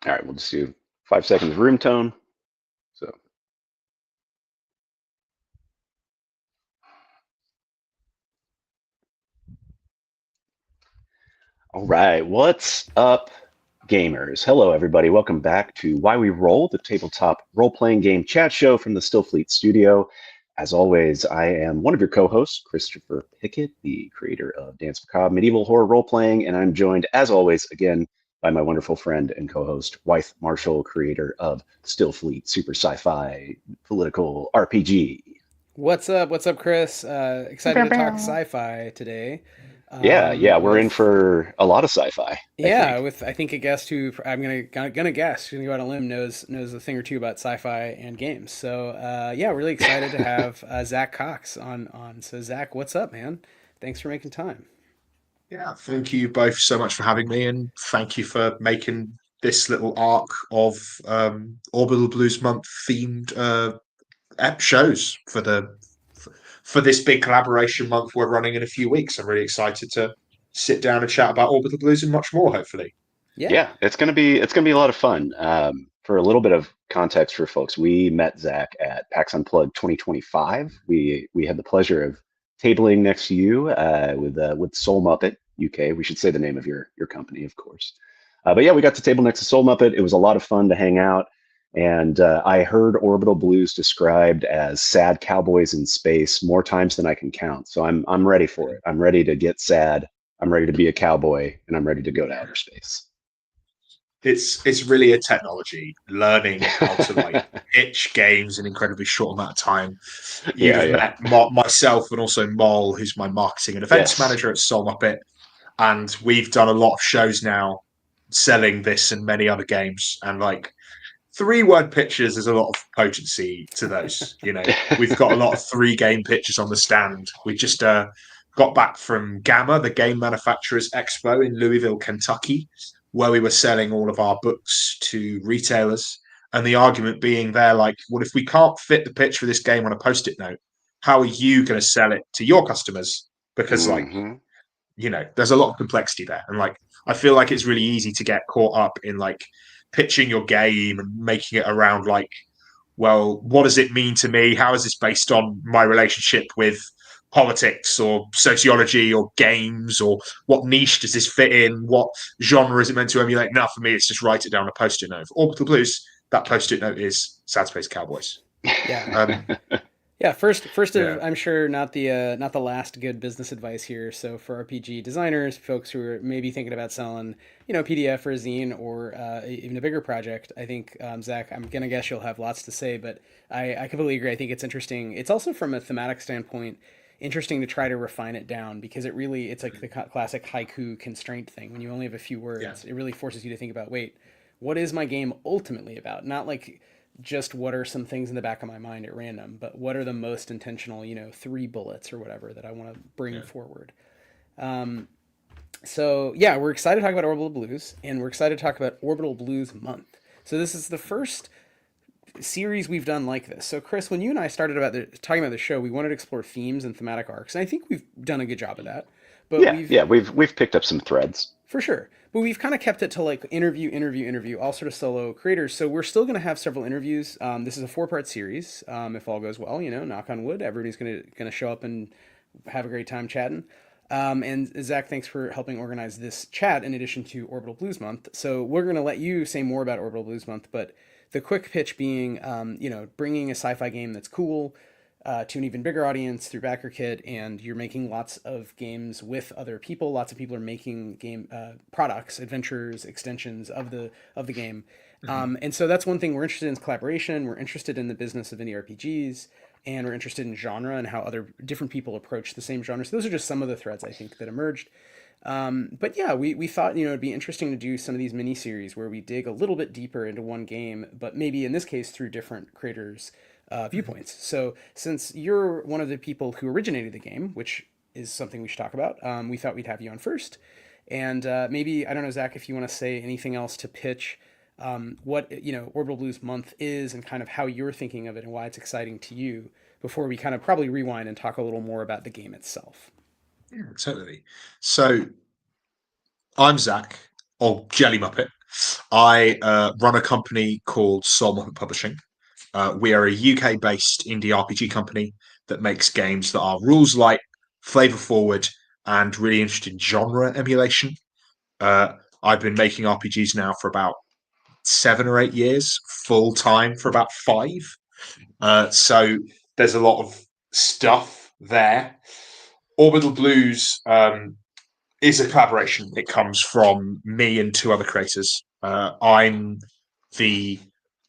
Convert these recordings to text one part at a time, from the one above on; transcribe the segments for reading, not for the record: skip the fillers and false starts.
All right, we'll just do 5 seconds room tone. So, all right, what's up, gamers? Hello, everybody. Welcome back to Why We Roll, the tabletop role-playing game chat show from the Stillfleet studio. As always, I am one of your co-hosts, Christopher Pickett, the creator of Danse Macabre, medieval horror role-playing, and I'm joined, as always, again, by my wonderful friend and co-host, Wythe Marschall, creator of Stillfleet, super sci-fi political RPG. What's up? What's up, Chris? Excited to talk sci-fi today. Yeah, we're in With for a lot of sci-fi, I yeah, think. with I think a guest who I'm gonna guess, gonna go out on a limb, knows a thing or two about sci-fi and games. So yeah, really excited to have Zach Cox on. So Zach, what's up, man? Thanks for making time. Yeah, thank you both so much for having me, and thank you for making this little arc of Orbital Blues Month themed shows for this big collaboration month we're running in a few weeks. I'm really excited to sit down and chat about Orbital Blues and much more, hopefully. Yeah. Yeah, it's gonna be a lot of fun. For a little bit of context for folks, we met Zach at PAX Unplugged 2025. We had the pleasure of tabling next to you with SoulMuppet UK. We should say the name of your company, of course. But yeah, we got to table next to SoulMuppet. It was a lot of fun to hang out, and I heard Orbital Blues described as sad cowboys in space more times than I can count. So I'm ready for it. I'm ready to get sad. I'm ready to be a cowboy, and I'm ready to go to outer space. It's really a technology learning how to like pitch games in an incredibly short amount of time. You'd Yeah, have yeah. met myself and also Mol, who's my marketing and events Yes. manager at Soul Muppet, and we've done a lot of shows now selling this and many other games. And like 3 word pitches, there's a lot of potency to those. You know, we've got a lot of 3 game pitches on the stand. We just got back from Gamma, the game manufacturers expo in Louisville, Kentucky, where we were selling all of our books to retailers. And the argument being there, like, well, if we can't fit the pitch for this game on a post-it note, how are you going to sell it to your customers? Because, like, Hmm. there's a lot of complexity there. And, like, I feel like it's really easy to get caught up in, like, pitching your game and making it around, like, well, what does it mean to me? How is this based on my relationship with politics or sociology or games, or what niche does this fit in? What genre is it meant to emulate? Now, for me, it's just write it down on a post-it note. For Orbital Blues, that post-it note is Sad Space Cowboys. Yeah. Um, Yeah, first of yeah, I'm sure not the last good business advice here. So for RPG designers, folks who are maybe thinking about selling, PDF or a zine or even a bigger project, I think Zach, I'm gonna guess you'll have lots to say, but I completely agree. I think it's interesting. It's also from a thematic standpoint interesting to try to refine it down because it's like the classic haiku constraint thing. When you only have a few yeah, words, it really forces you to think about, wait, what is my game ultimately about? Not like just what are some things in the back of my mind at random, but what are the most intentional, 3 bullets or whatever that I want to bring yeah. forward. So yeah, we're excited to talk about Orbital Blues, and we're excited to talk about Orbital Blues Month. So this is the first series we've done like this. So Chris, when you and I started talking about the show, we wanted to explore themes and thematic arcs, and I think we've done a good job of that. But Yeah, we've yeah. We've picked up some threads. For sure. But we've kind of kept it to like interview, all sort of solo creators. So we're still going to have several interviews. This is a 4-part series. If all goes well, knock on wood, everybody's gonna show up and have a great time chatting. And Zach, thanks for helping organize this chat in addition to Orbital Blues Month. So we're going to let you say more about Orbital Blues Month, but the quick pitch being, bringing a sci-fi game that's cool, to an even bigger audience through BackerKit, and you're making lots of games with other people. Lots of people are making game products, adventures, extensions of the game, Mhm. and so that's one thing we're interested in is collaboration. We're interested in the business of indie RPGs, and we're interested in genre and how other different people approach the same genre. So those are just some of the threads I think that emerged. But yeah, we thought it'd be interesting to do some of these mini series where we dig a little bit deeper into one game, but maybe in this case through different creators' Mhm. viewpoints. So since you're one of the people who originated the game, which is something we should talk about, we thought we'd have you on first. And maybe I don't know, Zach, if you want to say anything else to pitch what Orbital Blues Month is and kind of how you're thinking of it and why it's exciting to you before we kind of probably rewind and talk a little more about the game itself. Yeah, totally. So I'm Zach, or Jelly Muppet. I run a company called SoulMuppet Publishing. We are a UK-based indie RPG company that makes games that are rules light, flavor forward, and really interested in genre emulation. I've been making RPGs now for about 7 or 8 years, full time for about 5. So there's a lot of stuff there. Orbital Blues is a collaboration. It comes from me and 2 other creators. I'm the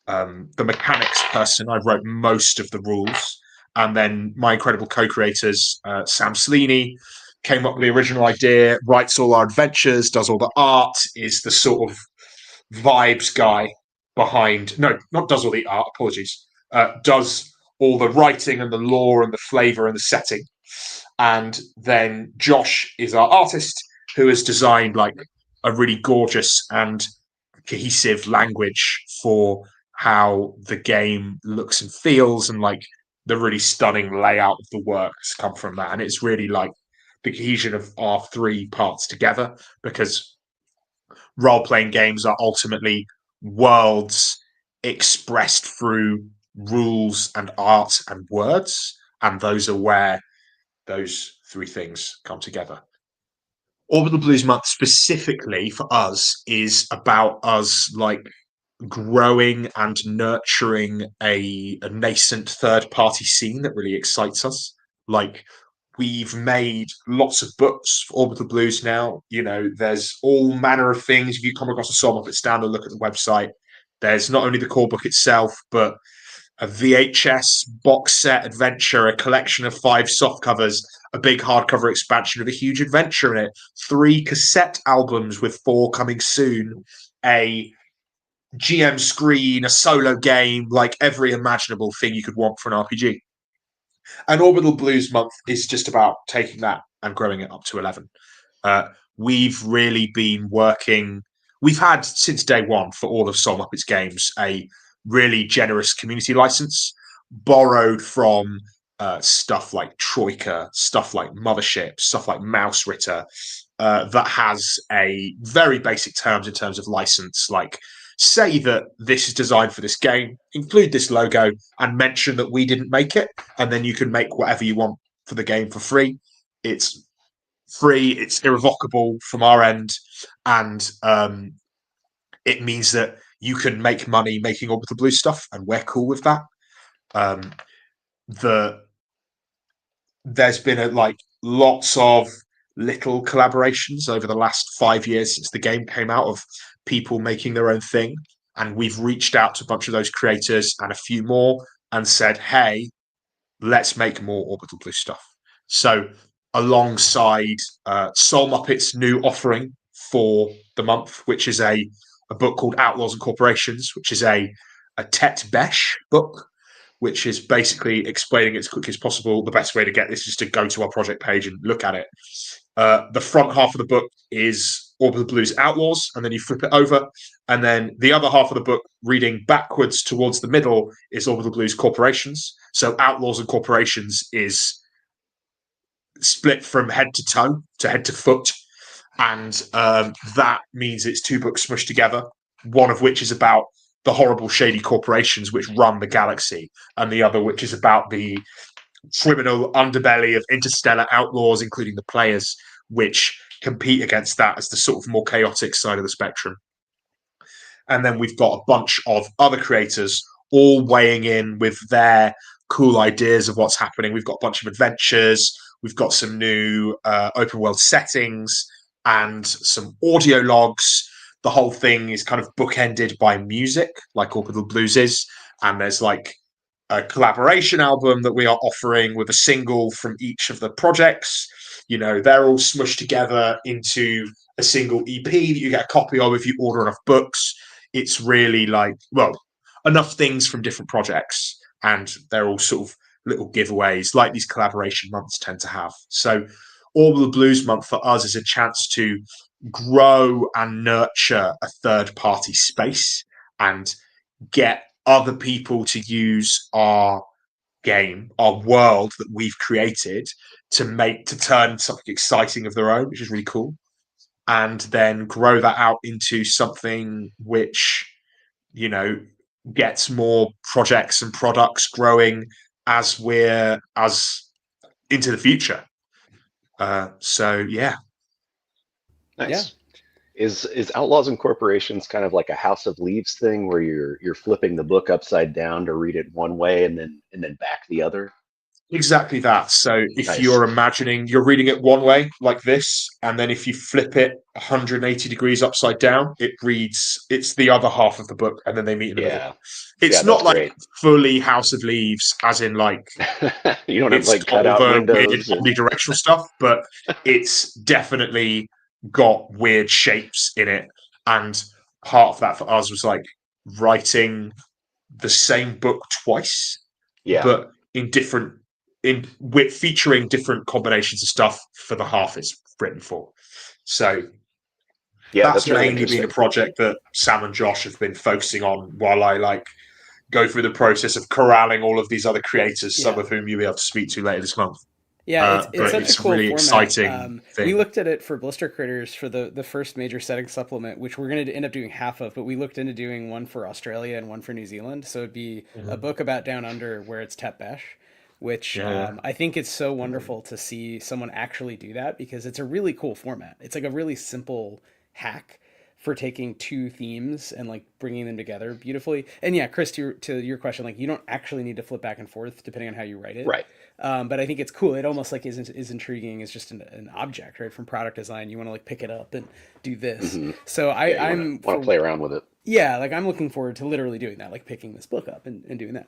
mechanics person. I wrote most of the rules, and then my incredible co-creators, Sam Sleeney, came up with the original idea, writes all our adventures, does all the art, is the sort of vibes guy behind. No, not does all the art. Apologies. Does all the writing and the lore and the flavor and the setting. And then Josh is our artist who has designed like a really gorgeous and cohesive language for how the game looks and feels, and like the really stunning layout of the work has come from that. And it's really like the cohesion of our 3 parts together, because role-playing games are ultimately worlds expressed through rules and art and words, and those are where those 3 things come together. Orbital Blues Month specifically for us is about us like growing and nurturing a nascent third-party scene that really excites us. Like, we've made lots of books for Orbital Blues now. You know, there's all manner of things. If you come across a SoulMuppet stand or look at the website, there's not only the core book itself, but a VHS box set adventure, a collection of 5 soft covers, a big hardcover expansion of a huge adventure in it, 3 cassette albums with 4 coming soon, a GM screen, a solo game, like every imaginable thing you could want for an RPG. And Orbital Blues Month is just about taking that and growing it up to 11. We've really been working. We've had since day one for all of SoulMuppet's games a really generous community license, borrowed from stuff like Troika, stuff like Mothership, stuff like Mouse Ritter, that has a very basic terms in terms of license, like say that this is designed for this game, include this logo, and mention that we didn't make it, and then you can make whatever you want for the game for free. It's free, it's irrevocable from our end, and it means that you can make money making Orbital Blue stuff, and we're cool with that. There's been lots of little collaborations over the last 5 years since the game came out of people making their own thing, and we've reached out to a bunch of those creators and a few more and said, hey, let's make more Orbital Blue stuff. So alongside SoulMuppet's new offering for the month, which is a book called Outlaws and Corporations, which is a Tet Besh book, which is basically explaining it as quickly as possible. The best way to get this is to go to our project page and look at it. The front half of the book is Orbital Blues Outlaws, and then you flip it over, and then the other half of the book, reading backwards towards the middle, is Orbital Blues Corporations. So Outlaws and Corporations is split from head to toe to head to foot, and that means it's 2 books smushed together, one of which is about the horrible, shady corporations which run the galaxy, and the other which is about the criminal underbelly of interstellar outlaws, including the players, which compete against that as the sort of more chaotic side of the spectrum. And then we've got a bunch of other creators all weighing in with their cool ideas of what's happening. We've got a bunch of adventures, we've got some new open world settings and some audio logs. The whole thing is kind of bookended by music, like Orbital Blues is, and there's like a collaboration album that we are offering with a single from each of the projects. You know, they're all smushed together into a single EP that you get a copy of if you order enough books. It's really enough things from different projects, and they're all sort of little giveaways like these collaboration months tend to have. So Orbital Blues Month for us is a chance to grow and nurture a third-party space and get other people to use our game, our world that we've created, to turn something exciting of their own, which is really cool. and then grow that out into something which, gets more projects and products growing as we're into the future. So yeah. Nice. Is Outlaws and Corporations kind of like a House of Leaves thing where you're flipping the book upside down to read it one way and then back the other? Exactly that. So if Nice. you're imagining you're reading it one way like this, and then if you flip it 180 degrees upside down, it's the other half of the book, and then they meet in the middle. Yeah. It's Yeah, not that's like great. fully House of Leaves, as in like You don't have it's like got all cutout the weird windows and omnidirectional stuff, but it's definitely got weird shapes in it. And part of that for us was like writing the same book twice, yeah. but with featuring different combinations of stuff for the half it's written for. So Yeah, that's that's really mainly been a interesting. project that Sam and Josh have been focusing on while I like go through the process of corralling all of these other creators, some Yeah. of whom you'll be able to speak to later this month. Yeah, it's But such a it's a cool really format. exciting We thing. looked at it for Blister Critters for the first major setting supplement, which we're going to end up doing half of, but we looked into doing one for Australia and one for New Zealand. So it'd be a Mhm. book about Down Under where it's Tetbesh, which Yeah, I think it's so wonderful to see someone actually do that because it's a really cool format. It's like a really simple hack for taking two themes and like bringing them together beautifully. And yeah, Chris, to your question, like you don't actually need to flip back and forth depending on how you write it. Right. But I think it's cool. It almost like is intriguing as just an object, right? From product design, you want to like pick it up and do this. Hmm. So Yeah, you I'm want to for play around with it. yeah, like I'm looking forward to literally doing that, like picking this book up and doing that.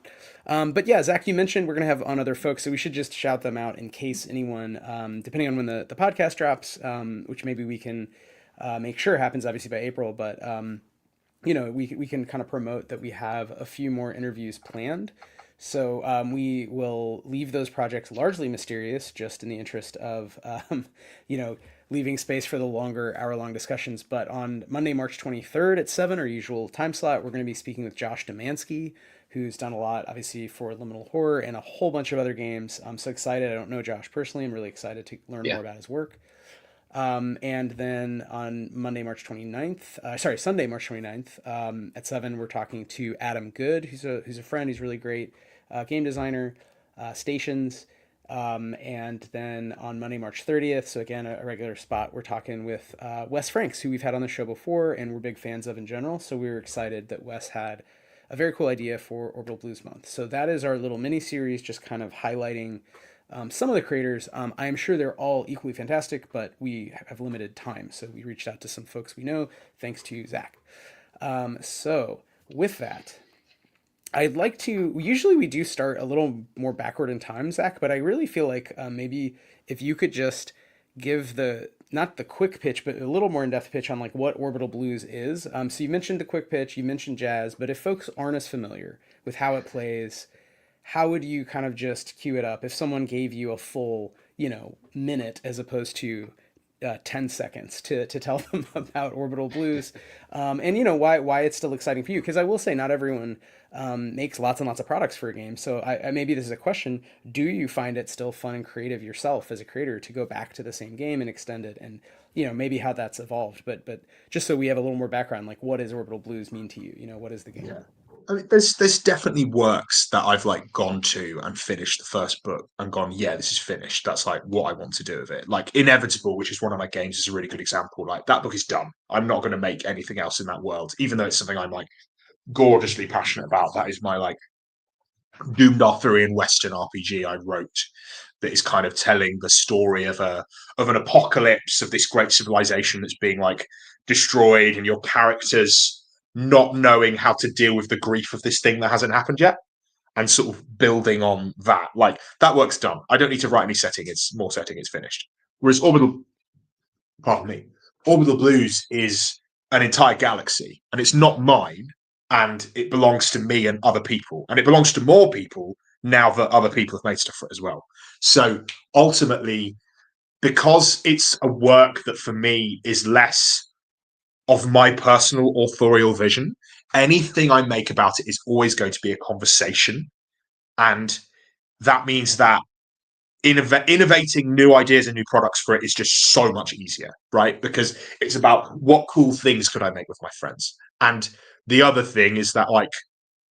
But yeah, Zach, you mentioned we're gonna have on other folks, so we should just shout them out in case anyone, depending on when the podcast drops, which maybe we can make sure happens obviously by April, but we can kind of promote that we have a few more interviews planned. So we will leave those projects largely mysterious, just in the interest of leaving space for the longer hour-long discussions. But on Monday, March 23rd at 7, our usual time slot, we're going to be speaking with Josh Demansky, who's done a lot, obviously, for Liminal Horror and a whole bunch of other games. I'm so excited. I don't know Josh personally. I'm really excited to learn Yeah. more about his work. And then on Monday, March 29th, Sunday, March 29th, at 7, we're talking to Adam Good, who's a friend. He's really great game designer, Stations. And then on Monday, March 30th, so again, a regular spot, we're talking with Wes Franks, who we've had on the show before and we're big fans of in general. So we were excited that Wes had a very cool idea for Orbital Blues Month. So that is our little mini series, just kind of highlighting some of the creators. I am sure they're all equally fantastic, but we have limited time. So we reached out to some folks we know, thanks to Zach. So with that, I'd like to. Usually we do start a little more backward in time, Zach, but I really feel like maybe if you could just give the not the quick pitch, but a little more in depth pitch on like what Orbital Blues is. So you mentioned the quick pitch, you mentioned jazz, but if folks aren't as familiar with how it plays, how would you kind of just cue it up if someone gave you a full minute as opposed to 10 seconds to tell them about Orbital Blues, and why it's still exciting for you? Because I will say not everyone makes lots and lots of products for a game. So I maybe this is a question: do you find it still fun and creative yourself as a creator to go back to the same game and extend it, and maybe how that's evolved? But just so we have a little more background, like what does Orbital Blues mean to you? What is the game? Yeah. I mean, there's definitely works that I've like gone to and finished the first book and gone, yeah, this is finished. That's like what I want to do with it. Like Inevitable, which is one of my games, is a really good example. Like that book is done. I'm not going to make anything else in that world, even though it's something I'm like gorgeously passionate about. That is my like doomed Arthurian Western RPG I wrote that is kind of telling the story of an apocalypse of this great civilization that's being like destroyed, and your characters not knowing how to deal with the grief of this thing that hasn't happened yet, and sort of building on that. Like that work's done. I don't need to write any setting. It's more setting. It's finished. Whereas pardon me, Orbital Blues is an entire galaxy, and it's not mine, and it belongs to me and other people, and it belongs to more people now that other people have made stuff for it as well. So ultimately, because it's a work that for me is less of my personal authorial vision, anything I make about it is always going to be a conversation. And that means that innovating new ideas and new products for it is just so much easier, right? Because it's about what cool things could I make with my friends. And the other thing is that, like,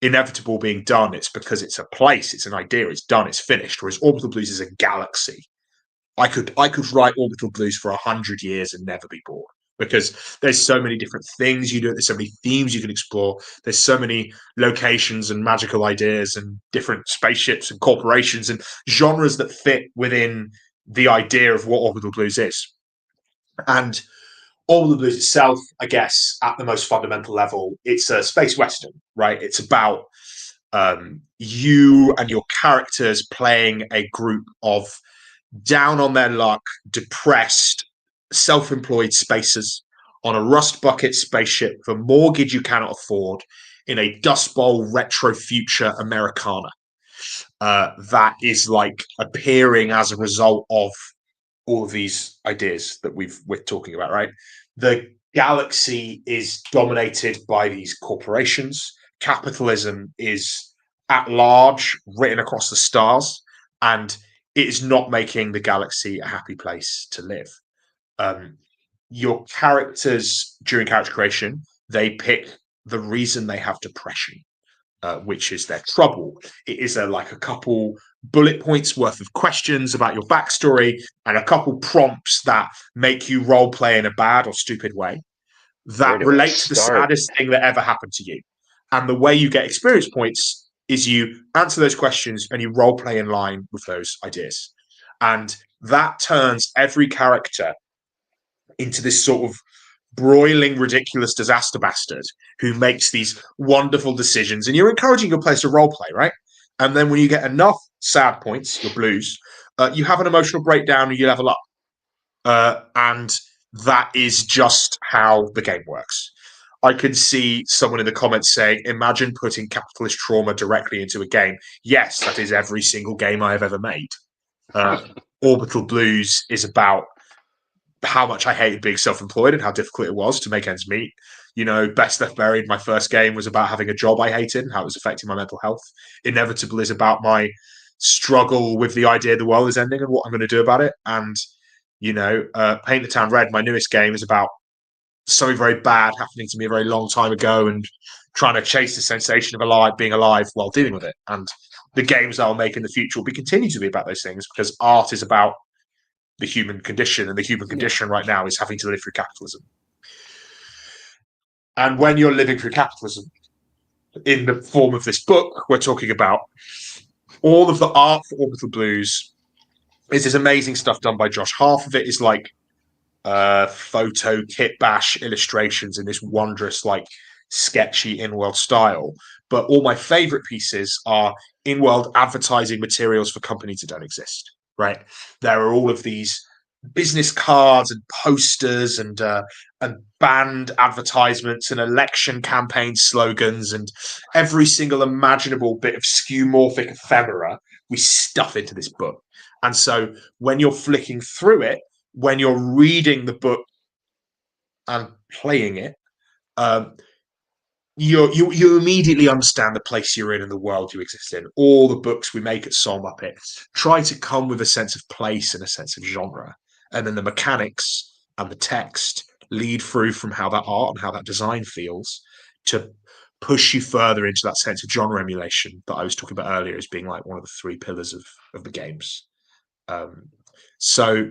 Inevitable being done, it's because it's a place, it's an idea, it's done, it's finished. Whereas Orbital Blues is a galaxy. I could write Orbital Blues for 100 years and never be bored, because there's so many different things you do. There's so many themes you can explore. There's so many locations and magical ideas and different spaceships and corporations and genres that fit within the idea of what Orbital Blues is. And Orbital Blues itself, I guess, at the most fundamental level, it's a space western, right? It's about you and your characters playing a group of down on their luck, depressed, self-employed spacers on a rust bucket spaceship for mortgage you cannot afford in a Dust Bowl retro future Americana. That is like appearing as a result of all of these ideas that we're talking about, right? The galaxy is dominated by these corporations. Capitalism is at large, written across the stars, and it is not making the galaxy a happy place to live. Your characters, during character creation, they pick the reason they have depression, which is their trouble. It is like a couple bullet points worth of questions about your backstory and a couple prompts that make you role play in a bad or stupid way that relate to the saddest thing that ever happened to you. And the way you get experience points is you answer those questions and you role play in line with those ideas. And that turns every character into this sort of broiling, ridiculous disaster bastard who makes these wonderful decisions. And you're encouraging your players to role play, right? And then when you get enough sad points, your blues, you have an emotional breakdown and you level up. And that is just how the game works. I can see someone in the comments saying, imagine putting capitalist trauma directly into a game. Yes, that is every single game I have ever made. Orbital Blues is about how much I hated being self-employed and how difficult it was to make ends meet. You know, Best Left Buried, my first game, was about having a job I hated and how it was affecting my mental health. Inevitable is about my struggle with the idea the world is ending and what I'm going to do about it. And, you know, Paint the Town Red, my newest game, is about something very bad happening to me a very long time ago and trying to chase the sensation of being alive while dealing with it. And the games I'll make in the future will continue to be about those things, because art is about the human condition, and the human condition right now is having to live through capitalism. And when you're living through capitalism in the form of this book, we're talking about all of the art for Orbital Blues is this amazing stuff done by Josh. Half of it is like photo kit bash illustrations in this wondrous, like, sketchy in-world style. But all my favorite pieces are in-world advertising materials for companies that don't exist. Right, there are all of these business cards and posters and band advertisements and election campaign slogans and every single imaginable bit of skeuomorphic ephemera we stuff into this book. And so when you're flicking through it, when you're reading the book and playing it, you immediately understand the place you're in and the world you exist in. All the books we make at SoulMuppet try to come with a sense of place and a sense of genre, and then the mechanics and the text lead through from how that art and how that design feels to push you further into that sense of genre emulation that I was talking about earlier as being like one of the three pillars of the games. So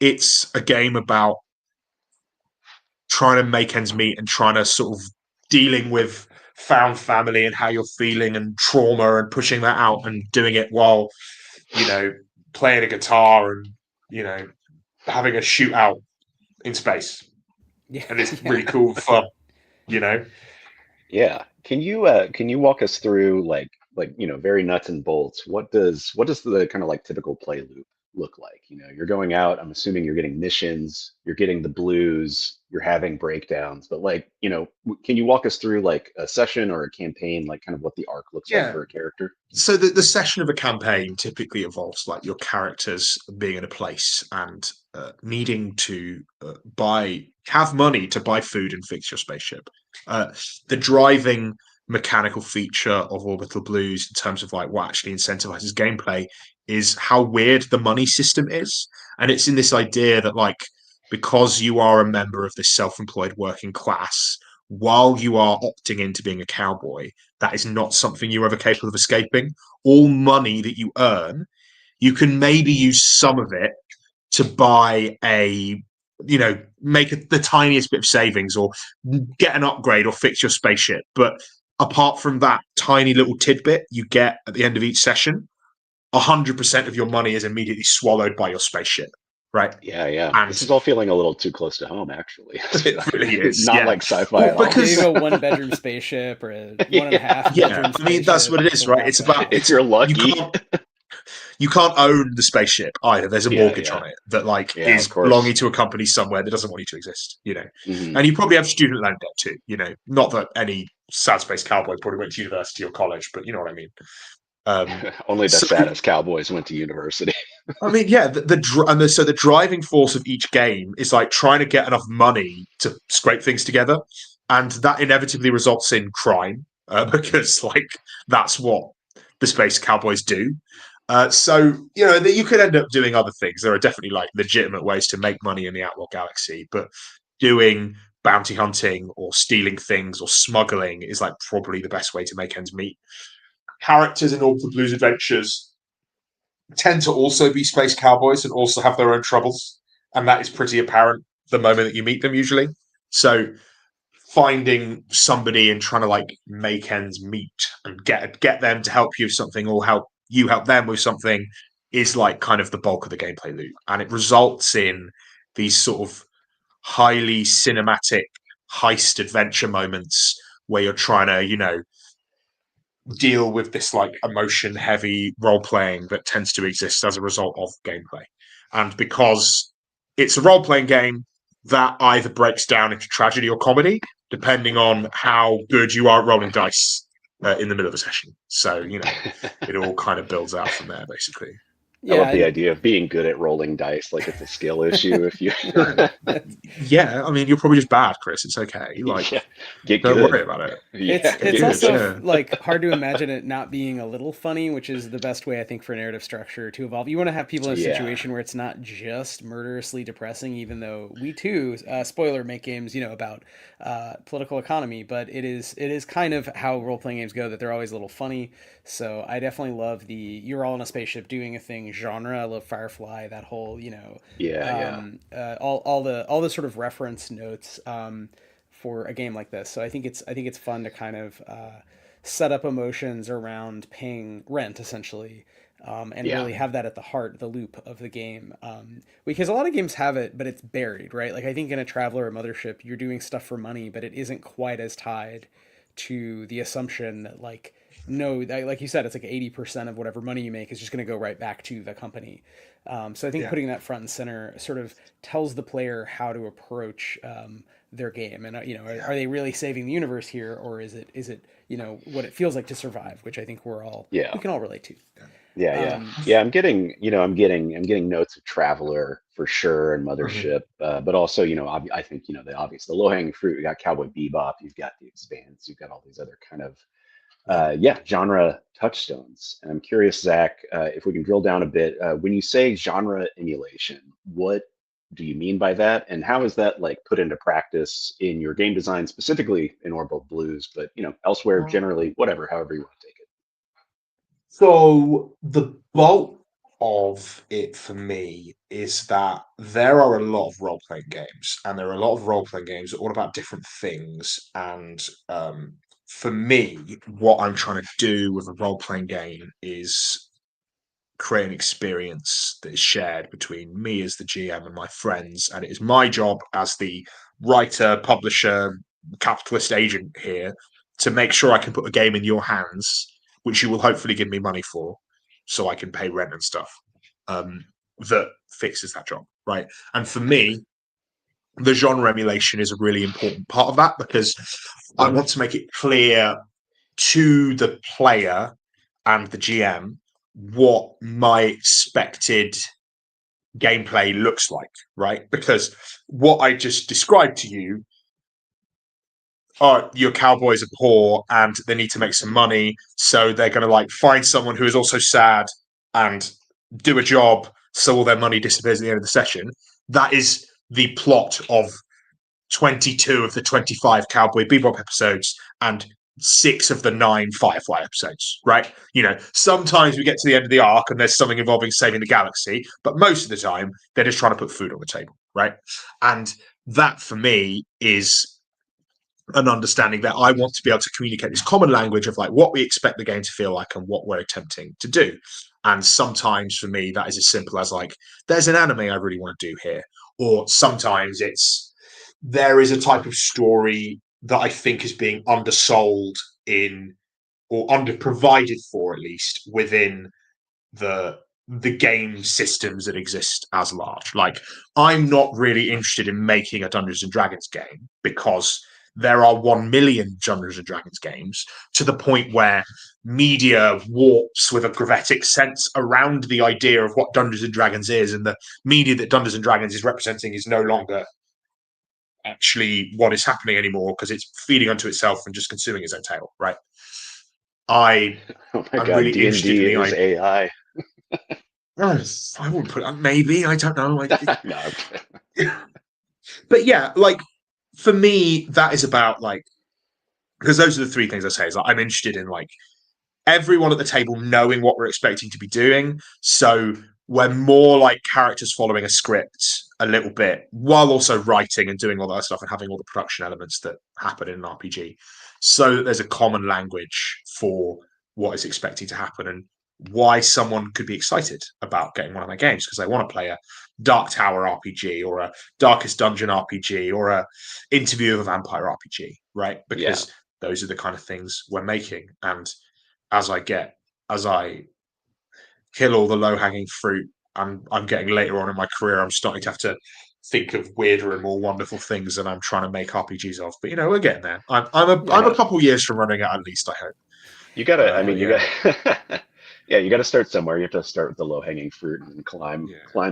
it's a game about trying to make ends meet and trying to sort of dealing with found family and how you're feeling and trauma and pushing that out and doing it while, you know, playing a guitar and, you know, having a shootout in space. Yeah. And it's really cool and fun, you know? Yeah. Can you walk us through like, you know, very nuts and bolts? What does the kind of like typical play loop look like? You know, you're going out, I'm assuming you're getting missions, you're getting the blues, you're having breakdowns, but like, you know, can you walk us through like a session or a campaign, like kind of what the arc looks like for a character? So the session of a campaign typically involves like your characters being in a place and needing to have money to buy food and fix your spaceship. The driving mechanical feature of Orbital Blues in terms of like what actually incentivizes gameplay is how weird the money system is. And it's in this idea that, like, because you are a member of this self-employed working class, while you are opting into being a cowboy, that is not something you're ever capable of escaping. All money that you earn, you can maybe use some of it to buy make the tiniest bit of savings or get an upgrade or fix your spaceship. But apart from that tiny little tidbit you get at the end of each session, 100% of your money is immediately swallowed by your spaceship. Right. Yeah. And this is all feeling a little too close to home, actually. it really is. Not yeah. like sci-fi Well, at all. because- You go 1-bedroom spaceship or a 1.5 bedroom I mean, that's what it is, right? It's about if you're lucky. You can't own the spaceship either. There's a mortgage on it that is belonging to a company somewhere that doesn't want you to exist, And you probably have student loan debt too, Not that any sad space cowboy probably went to university or college, but you know what I mean. Only the saddest cowboys went to university. I mean, yeah, so the driving force of each game is like trying to get enough money to scrape things together, and that inevitably results in crime because that's what the space cowboys do. So you could end up doing other things. There are definitely legitimate ways to make money in the Outlaw Galaxy, but doing bounty hunting or stealing things or smuggling is probably the best way to make ends meet. Characters in Orbital Blues Adventures tend to also be space cowboys and also have their own troubles, and that is pretty apparent the moment that you meet them usually. So finding somebody and trying to make ends meet and get them to help you with something or help them with something is kind of the bulk of the gameplay loop, and it results in these sort of highly cinematic heist adventure moments where you're trying to deal with this emotion heavy role playing that tends to exist as a result of gameplay. And because it's a role playing game, that either breaks down into tragedy or comedy depending on how good you are at rolling dice in the middle of a session. So it all kind of builds out from there, basically. I love the idea of being good at rolling dice, like it's a skill issue. If you, yeah, I mean, you're probably just bad, Chris. It's okay. Don't worry about it. It's also hard to imagine it not being a little funny, which is the best way I think for narrative structure to evolve. You want to have people in a situation where it's not just murderously depressing, even though we too, spoiler, make games about political economy, but it is kind of how role playing games go, that they're always a little funny. So I definitely love the you're all in a spaceship doing a thing genre. I love Firefly, that whole all the sort of reference notes for a game like this. So I think it's fun to kind of set up emotions around paying rent essentially, and really have that at the heart, the loop of the game. Because a lot of games have it, but it's buried, right? I think in a Traveler or Mothership, you're doing stuff for money, but it isn't quite as tied to the assumption that no, like you said, it's 80% of whatever money you make is just going to go right back to the company. So I think putting that front and center sort of tells the player how to approach their game, and are they really saving the universe here, or is it what it feels like to survive, which I think we can all relate to. I'm getting notes of Traveler for sure and Mothership, but also I think the low hanging fruit. You got Cowboy Bebop, you've got The Expanse, you've got all these other kind of genre touchstones. And I'm curious, Zach, if we can drill down a bit. When you say genre emulation, what do you mean by that, and how is that put into practice in your game design, specifically in Orbital Blues, but elsewhere generally, however you want to take it? So the bulk of it for me is that there are a lot of role-playing games, and there are a lot of role-playing games that are all about different things. And for me, what I'm trying to do with a role-playing game is create an experience that is shared between me as the GM and my friends. And it is my job as the writer, publisher, capitalist agent here to make sure I can put a game in your hands, which you will hopefully give me money for, so I can pay rent and stuff, that fixes that job, right? And for me, the genre emulation is a really important part of that, because I want to make it clear to the player and the GM what my expected gameplay looks like, right? Because what I just described to you are your cowboys are poor and they need to make some money, so they're going to find someone who is also sad and do a job, so all their money disappears at the end of the session. That is the plot of 22 of the 25 Cowboy Bebop episodes and 6 of the 9 Firefly episodes, right? Sometimes we get to the end of the arc and there's something involving saving the galaxy, but most of the time they're just trying to put food on the table, right? And that for me is an understanding that I want to be able to communicate this common language of like what we expect the game to feel like and what we're attempting to do. And sometimes for me, that is as simple as like, there's an anime I really want to do here. Or sometimes there is a type of story that I think is being undersold in, or underprovided for at least, within the game systems that exist as large. Like, I'm not really interested in making a Dungeons and Dragons game because there are 1 million Dungeons and Dragons games, to the point where media warps with a gravitic sense around the idea of what Dungeons and Dragons is, and the media that Dungeons and Dragons is representing is no longer actually what is happening anymore, because it's feeding onto itself and just consuming its own tail, right? I'm really interested in the is AI. I wouldn't put it. Maybe, I don't know. No. But yeah, like, for me, that is about like, because those are the 3 things I say. Is like, I'm interested in like everyone at the table knowing what we're expecting to be doing. So we're more like characters following a script a little bit, while also writing and doing all that stuff and having all the production elements that happen in an RPG, so that there's a common language for what is expecting to happen and why someone could be excited about getting one of my games, because they want to play a Dark Tower RPG or a Darkest Dungeon RPG or a Interview of a Vampire RPG, right? Because those are the kind of things we're making. And as I kill all the low-hanging fruit, I'm getting later on in my career, I'm starting to have to think of weirder and more wonderful things that I'm trying to make RPGs of. But we're getting there. I'm a couple years from running it, at least, I hope. You gotta. I mean, you got. Yeah, you got to start somewhere. You have to start with the low-hanging fruit and climb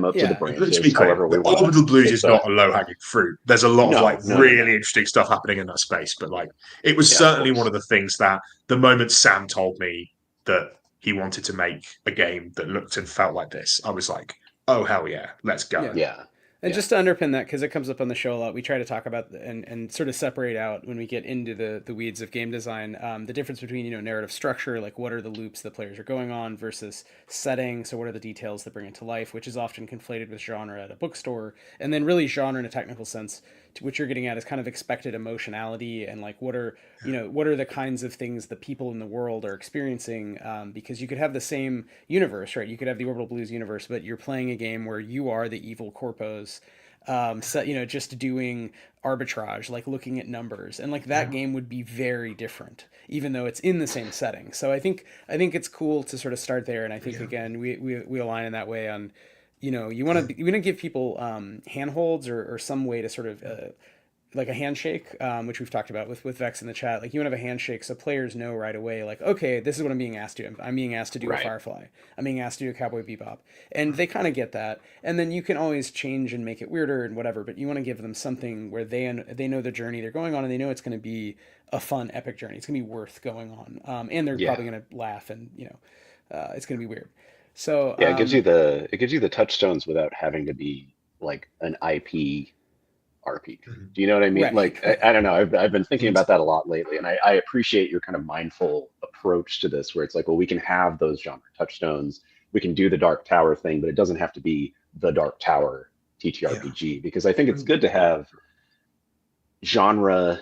up to the branches. Let's be clear, Orbital Blues is not a low-hanging fruit. There's a lot of really interesting stuff happening in that space. But like, it was certainly one of the things that the moment Sam told me that he wanted to make a game that looked and felt like this, I was like, oh hell yeah, let's go. Yeah. And just to underpin that, because it comes up on the show a lot, we try to talk about and sort of separate out when we get into the weeds of game design, the difference between narrative structure, like what are the loops that players are going on, versus setting, so what are the details that bring it to life, which is often conflated with genre at a bookstore, and then really genre in a technical sense, to what you're getting at is kind of expected emotionality and like what are the kinds of things the people in the world are experiencing, because you could have the same universe, right? You could have the Orbital Blues universe, but you're playing a game where you are the evil corpos, just doing arbitrage, like looking at numbers, and like that game would be very different, even though it's in the same setting. So I think it's cool to sort of start there, and I think again we align in that way on, you want to give people handholds or some way to sort of like a handshake, which we've talked about with Vex in the chat. Like, you want to have a handshake so players know right away, like, okay, this is what I'm being asked to do. I'm being asked to do a Firefly. I'm being asked to do a Cowboy Bebop. And they kind of get that. And then you can always change and make it weirder and whatever, but you want to give them something where they know the journey they're going on, and they know it's going to be a fun, epic journey. It's going to be worth going on. And they're probably going to laugh, and, it's going to be weird. So it gives you the touchstones without having to be like an IP RPG. Do you know what I mean? Right. Like, I don't know. I've been thinking about that a lot lately, and I appreciate your kind of mindful approach to this, where it's like, well, we can have those genre touchstones. We can do the Dark Tower thing, but it doesn't have to be the Dark Tower TTRPG, because I think it's good to have genre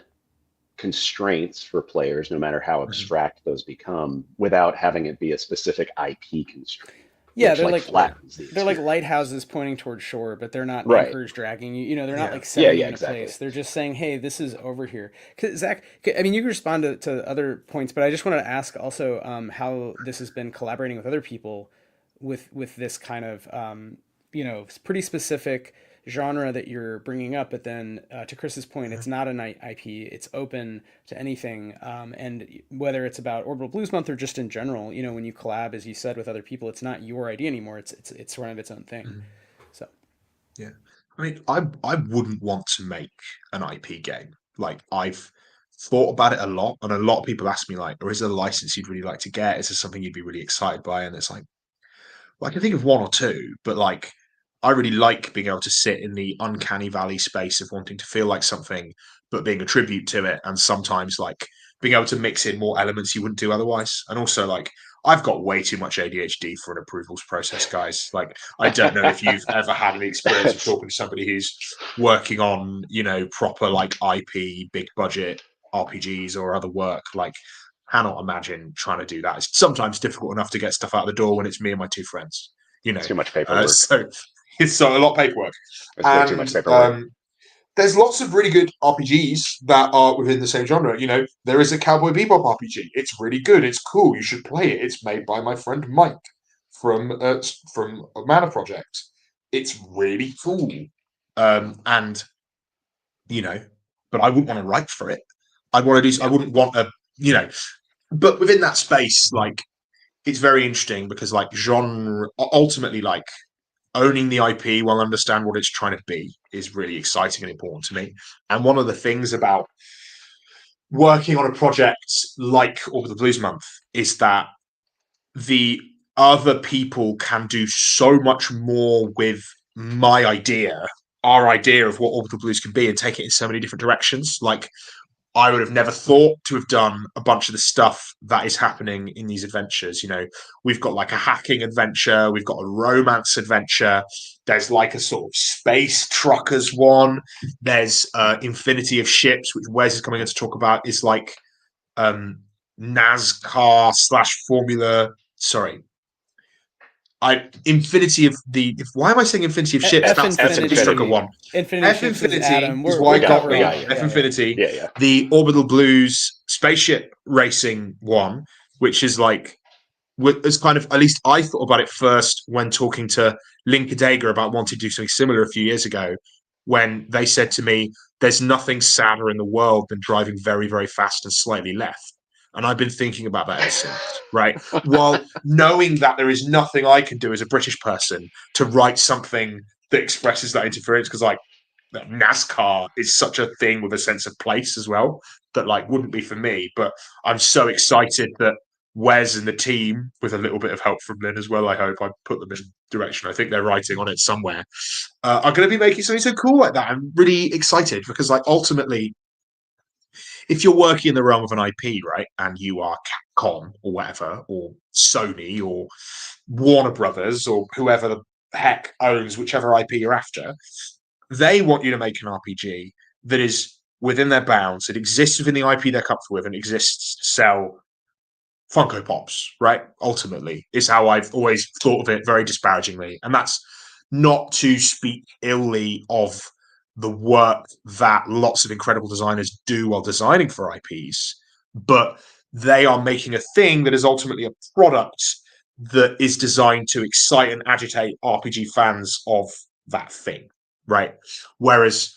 constraints for players, no matter how abstract those become, without having it be a specific IP constraint. Yeah, they're like lighthouses pointing towards shore, but they're not anchors dragging you. They're not like setting you in a place. They're just saying, "Hey, this is over here." 'Cause Zach, I mean, you can respond to other points, but I just wanted to ask also how this has been collaborating with other people with this kind of pretty specific genre that you're bringing up. But then to Chris's point, it's not an IP; it's open to anything. And whether it's about Orbital Blues Month or just in general, when you collab, as you said, with other people, it's not your idea anymore. It's sort of its own thing. So, yeah, I mean, I wouldn't want to make an IP game. Like, I've thought about it a lot, and a lot of people ask me like, "Or is there a license you'd really like to get? Is there something you'd be really excited by?" And it's like, like, I think of one or two, but like, I really like being able to sit in the uncanny valley space of wanting to feel like something, but being a tribute to it, and sometimes like being able to mix in more elements you wouldn't do otherwise. And also, like, I've got way too much ADHD for an approvals process, guys. Like, I don't know if you've ever had any experience of talking to somebody who's working on, proper like IP, big budget RPGs or other work. Like, cannot imagine trying to do that. It's sometimes difficult enough to get stuff out the door when it's me and my two friends. Too much paperwork. So it's a lot of paperwork. It's way too much paperwork. There's lots of really good RPGs that are within the same genre. There is a Cowboy Bebop RPG. It's really good. It's cool. You should play it. It's made by my friend Mike from Mana Project. It's really cool. And but I wouldn't want to write for it. I'd want to do. I wouldn't want a. But within that space, like, it's very interesting because like genre ultimately, like, owning the IP while understand what it's trying to be is really exciting and important to me. And one of the things about working on a project like Orbital Blues Month is that the other people can do so much more with our idea of what Orbital Blues can be, and take it in so many different directions. Like, I would have never thought to have done a bunch of the stuff that is happening in these adventures. We've got like a hacking adventure, we've got a romance adventure, there's like a sort of space truckers one, there's Infinity of Ships, which Wes is coming in to talk about, is like NASCAR / Formula. Sorry. Infinity of the. Why am I saying Infinity of Ships? That's Infinity. Trucker one. Infinity is why I got me. F Infinity. Yeah. The Orbital Blues spaceship racing one, which is like, it's kind of, at least I thought about it first when talking to Link Adega about wanting to do something similar a few years ago, when they said to me, "There's nothing sadder in the world than driving very, very fast and slightly left." And I've been thinking about that ever since, right? While knowing that there is nothing I can do as a British person to write something that expresses that interference, because like NASCAR is such a thing with a sense of place as well that like wouldn't be for me. But I'm so excited that Wes and the team, with a little bit of help from Lynn as well, I hope I put them in direction. I think they're writing on it somewhere. Are going to be making something so cool like that. I'm really excited because, like, ultimately, if you're working in the realm of an IP, right, and you are Capcom or whatever, or Sony or Warner Brothers or whoever the heck owns whichever IP you're after, they want you to make an RPG that is within their bounds. It exists within the IP they're comfortable with and exists to sell Funko Pops, right? Ultimately, is how I've always thought of it, very disparagingly. And that's not to speak illy of the work that lots of incredible designers do while designing for IPs, but they are making a thing that is ultimately a product that is designed to excite and agitate RPG fans of that thing, right? Whereas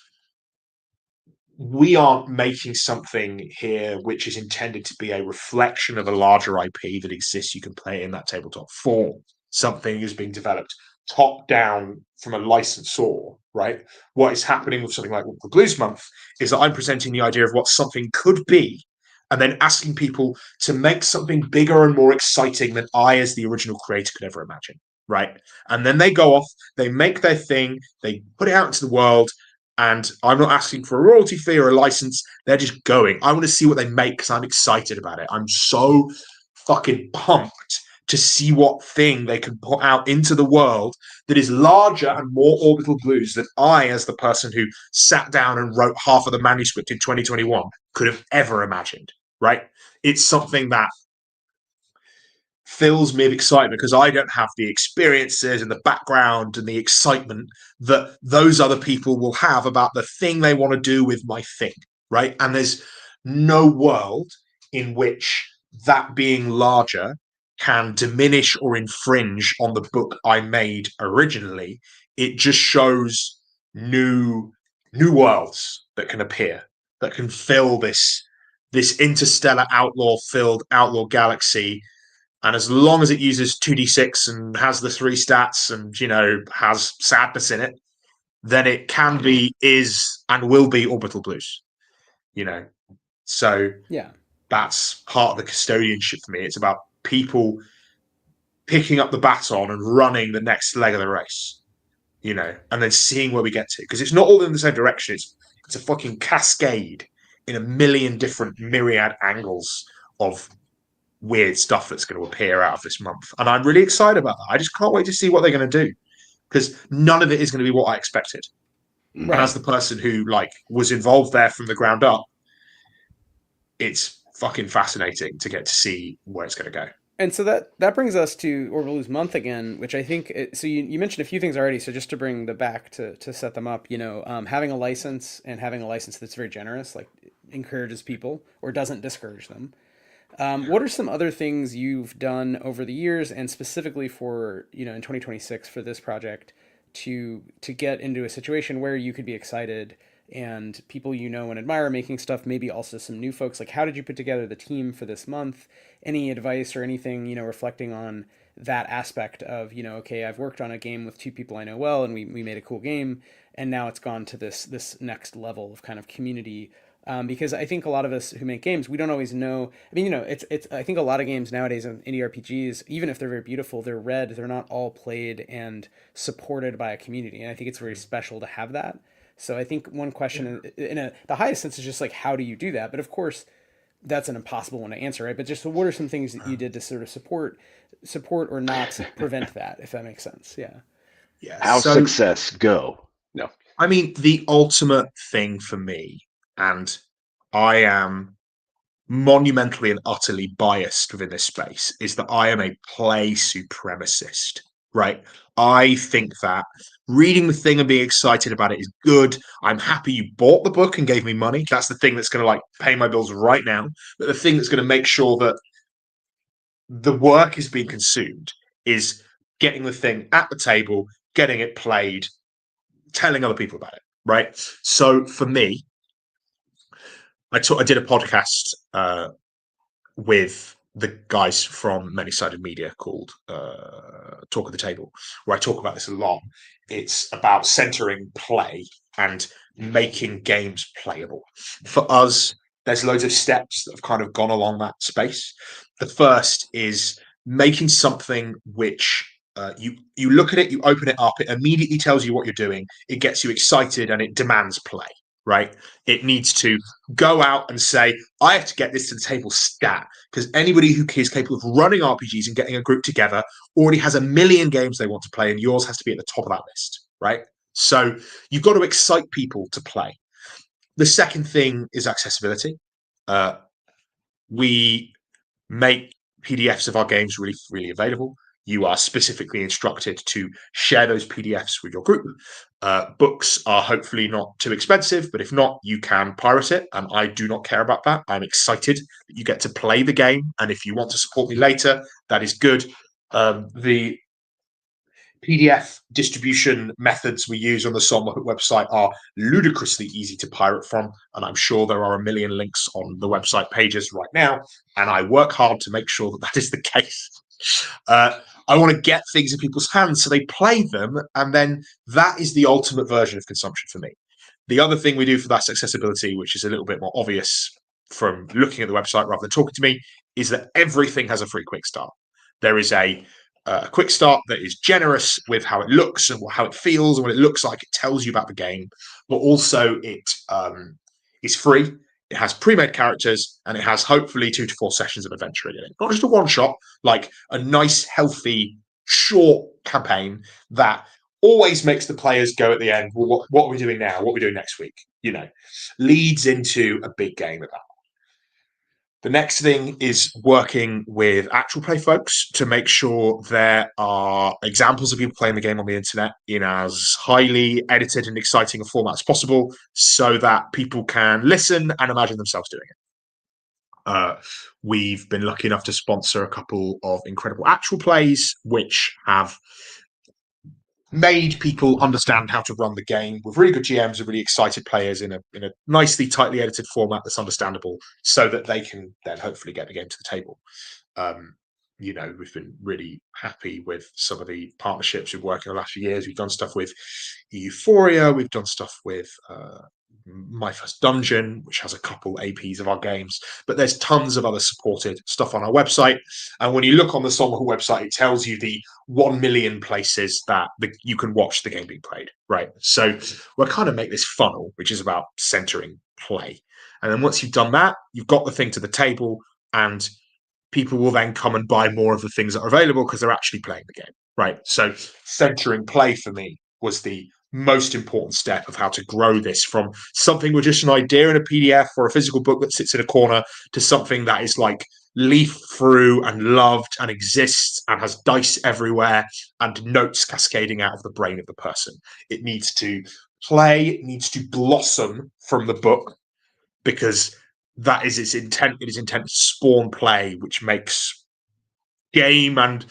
we aren't making something here which is intended to be a reflection of a larger IP that exists. You can play in that tabletop form. Something is being developed top down from a licensor, right? What is happening with something like the Blues Month is that I'm presenting the idea of what something could be, and then asking people to make something bigger and more exciting than I, as the original creator, could ever imagine, right? And then they go off, they make their thing, they put it out into the world, and I'm not asking for a royalty fee or a license. They're just going. I want to see what they make because I'm excited about it. I'm so fucking pumped to see what thing they can put out into the world that is larger and more Orbital Blues than I, as the person who sat down and wrote half of the manuscript in 2021, could have ever imagined, right? It's something that fills me with excitement because I don't have the experiences and the background and the excitement that those other people will have about the thing they want to do with my thing, right? And there's no world in which that being larger can diminish or infringe on the book I made originally. It just shows new worlds that can appear, that can fill this interstellar outlaw-filled outlaw galaxy. And as long as it uses 2d6 and has the 3 stats and, has sadness in it, then it can be, is, and will be Orbital Blues. So yeah, that's part of the custodianship for me. It's about people picking up the baton and running the next leg of the race, you know, and then seeing where we get to. Because it's not all in the same direction. It's a fucking cascade in a million different myriad angles of weird stuff that's going to appear out of this month. And I'm really excited about that. I just can't wait to see what they're going to do, because none of it is going to be what I expected. Mhm. And as the person who like was involved there from the ground up, it's fucking fascinating to get to see where it's going to go. And so that brings us to Orbital Blues Month again, which I think. So you mentioned a few things already. So just to bring the back to set them up, having a license and having a license that's very generous, like encourages people or doesn't discourage them. What are some other things you've done over the years, and specifically for in 2026 for this project, to get into a situation where you could be excited and people and admire making stuff, maybe also some new folks? Like, how did you put together the team for this month? Any advice or anything, reflecting on that aspect of, okay, I've worked on a game with two people I know well, and we made a cool game, and now it's gone to this next level of kind of community. Because I think a lot of us who make games, we don't always know. I mean, it's. I think a lot of games nowadays, indie RPGs, even if they're very beautiful, they're read. They're not all played and supported by a community, and I think it's very special to have that. So I think one question, the highest sense, is just like, how do you do that? But of course, that's an impossible one to answer, right? But just, so what are some things that you did to sort of support or not prevent that, if that makes sense? Yeah. Yeah. How's So, success go? No. I mean, the ultimate thing for me, and I am monumentally and utterly biased within this space, is that I am a play supremacist, right? I think that reading the thing and being excited about it is good. I'm happy you bought the book and gave me money. That's the thing that's going to like pay my bills right now. But the thing that's going to make sure that the work is being consumed is getting the thing at the table, getting it played, telling other people about it, right? So for me, I did a podcast with the guys from Many Sided Media called Talk of the Table, where I talk about this a lot. It's about centering play and making games playable. For us, there's loads of steps that have kind of gone along that space. The first is making something which you look at it, you open it up, it immediately tells you what you're doing, it gets you excited, and it demands play. Right? It needs to go out and say, I have to get this to the table stat, because anybody who is capable of running RPGs and getting a group together already has a million games they want to play, and yours has to be at the top of that list, right? So you've got to excite people to play. The second thing is accessibility. We make PDFs of our games really freely available. You are specifically instructed to share those PDFs with your group. Books are hopefully not too expensive, but if not, you can pirate it, and I do not care about that. I'm excited that you get to play the game, and if you want to support me later, that is good. The PDF distribution methods we use on the SoulMuppet website are ludicrously easy to pirate from, and I'm sure there are a million links on the website pages right now, and I work hard to make sure that is the case. I want to get things in people's hands so they play them, and then that is the ultimate version of consumption for me. The other thing we do for that accessibility, which is a little bit more obvious from looking at the website rather than talking to me, is that everything has a free quick start. There is a quick start that is generous with how it looks and how it feels and what it looks like. It tells you about the game, but also it is free. It has pre-made characters, and it has hopefully 2 to 4 sessions of adventure in it. Not just a one-shot, like a nice, healthy, short campaign that always makes the players go at the end, well, what are we doing now? What are we doing next week? Leads into a big game about. The next thing is working with actual play folks to make sure there are examples of people playing the game on the internet in as highly edited and exciting a format as possible, so that people can listen and imagine themselves doing it. We've been lucky enough to sponsor a couple of incredible actual plays, which have made people understand how to run the game with really good GMs and really excited players in a nicely, tightly edited format that's understandable, so that they can then hopefully get the game to the table. We've been really happy with some of the partnerships we've worked in the last few years. We've done stuff with Euphoria. We've done stuff with My First Dungeon, which has a couple APs of our games, but there's tons of other supported stuff on our website. And when you look on the SoulMuppet website, it tells you the 1 million places that you can watch the game being played, right? So we'll kind of make this funnel, which is about centering play. And then once you've done that, you've got the thing to the table, and people will then come and buy more of the things that are available because they're actually playing the game, right? So centering play for me was the most important step of how to grow this from something with just an idea in a PDF or a physical book that sits in a corner to something that is like leaf through and loved and exists and has dice everywhere and notes cascading out of the brain of the person. It needs to play, it needs to blossom from the book, because that is its intent. It is intended to spawn play, which makes game and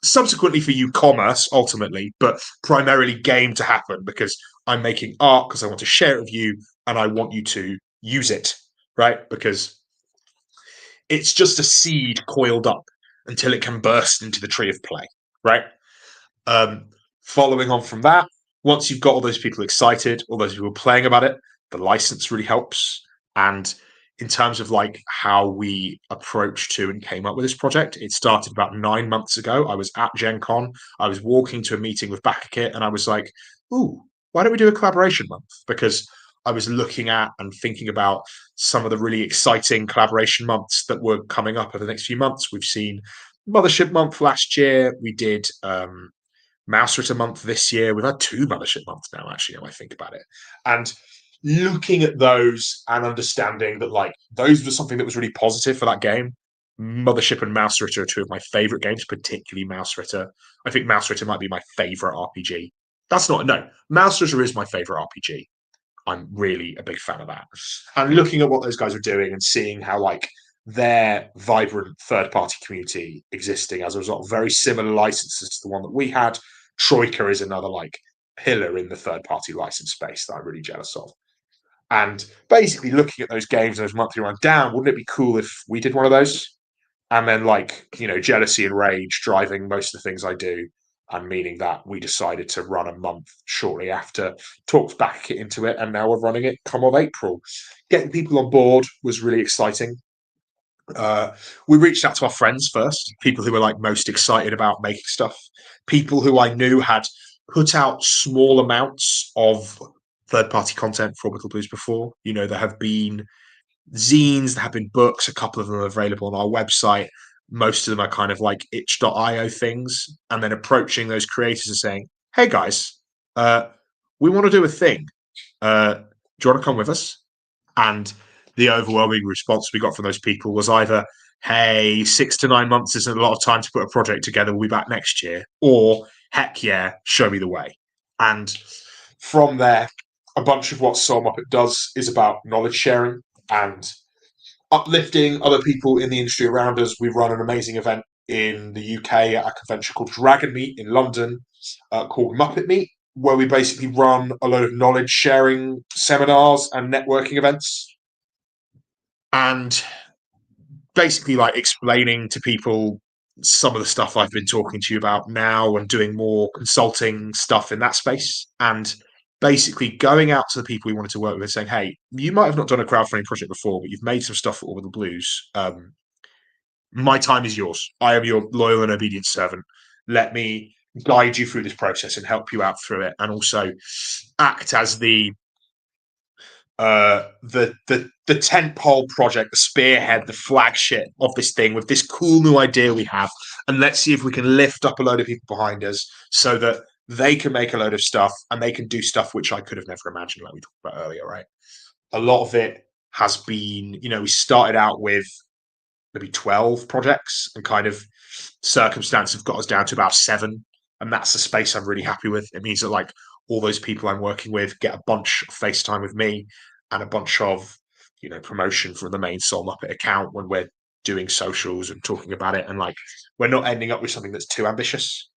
subsequently for you commerce ultimately, but primarily game to happen, because I'm making art because I want to share it with you and I want you to use it, right? Because it's just a seed coiled up until it can burst into the tree of play, right? Following on from that, once you've got all those people excited, all those people playing about it, the license really helps. And in terms of like how we approached to and came up with this project, it started about 9 months ago. I was at Gen Con. I was walking to a meeting with BackerKit, and I was like, ooh, why don't we do a collaboration month? Because I was looking at and thinking about some of the really exciting collaboration months that were coming up over the next few months. We've seen Mothership Month last year. We did Mouse Ritter Month this year. We've had 2 Mothership Months now, actually, when I think about it. And looking at those and understanding that, like, those were something that was really positive for that game. Mothership and Mouse Ritter are 2 of my favorite games, particularly Mouse Ritter. I think Mouse Ritter might be my favorite RPG. Mouse Ritter is my favorite RPG. I'm really a big fan of that. And looking at what those guys are doing and seeing how, like, their vibrant third-party community existing as a result of very similar licenses to the one that we had. Troika is another, like, pillar in the third-party license space that I'm really jealous of. And basically looking at those games and those monthly run down, wouldn't it be cool if we did one of those? And then, like, you know, jealousy and rage driving most of the things I do, and meaning that we decided to run a month shortly after, talked back into it, and now we're running it come of April. Getting people on board was really exciting. We reached out to our friends first, people who were like most excited about making stuff, people who I knew had put out small amounts of third-party content for Orbital Blues before. You know, there have been zines, there have been books, a couple of them are available on our website. Most of them are kind of like itch.io things, and then approaching those creators and saying, hey guys, we want to do a thing. Do you want to come with us? And the overwhelming response we got from those people was either, hey, 6 to 9 months isn't a lot of time to put a project together, we'll be back next year, or heck yeah, show me the way. And from there, a bunch of what SoulMuppet does is about knowledge sharing and uplifting other people in the industry around us. We run an amazing event in the UK at a convention called Dragon Meet in London, called Muppet Meet, where we basically run a load of knowledge sharing seminars and networking events, and basically like explaining to people some of the stuff I've been talking to you about now, and doing more consulting stuff in that space, and basically going out to the people we wanted to work with and saying, hey, you might have not done a crowdfunding project before, but you've made some stuff for Orbital Blues. My time is yours. I am your loyal and obedient servant. Let me guide you through this process and help you out through it, and also act as the tentpole project, the spearhead, the flagship of this thing with this cool new idea we have. And let's see if we can lift up a load of people behind us so that they can make a load of stuff and they can do stuff which I could have never imagined, like we talked about earlier, right? A lot of it has been, you know, we started out with maybe 12 projects, and kind of circumstance have got us down to about 7. And that's the space I'm really happy with. It means that, like, all those people I'm working with get a bunch of FaceTime with me and a bunch of, you know, promotion from the main SoulMuppet account when we're doing socials and talking about it. And, like, we're not ending up with something that's too ambitious,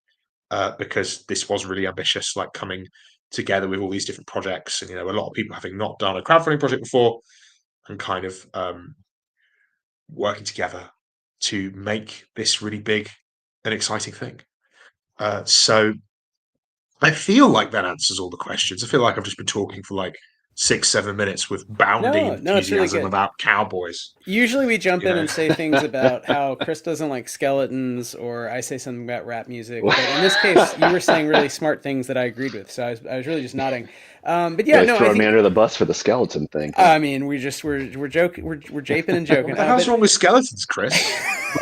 because this was really ambitious, like coming together with all these different projects. And, you know, a lot of people having not done a crowdfunding project before, and kind of working together to make this really big and exciting thing. So I feel like that answers all the questions. I feel like I've just been talking for like 6-7 minutes with bounding No, it's really enthusiasm good. about cowboys. Usually we jump You in know, and say things about how Chris doesn't like skeletons, or I say something about rap music. But in this case, you were saying really smart things that I agreed with, so I was really just nodding. But You yeah, guys no, I throwing me think under the bus for the skeleton thing, huh? I mean we're joking, we're japing and joking. what the hell's But wrong with skeletons, Chris?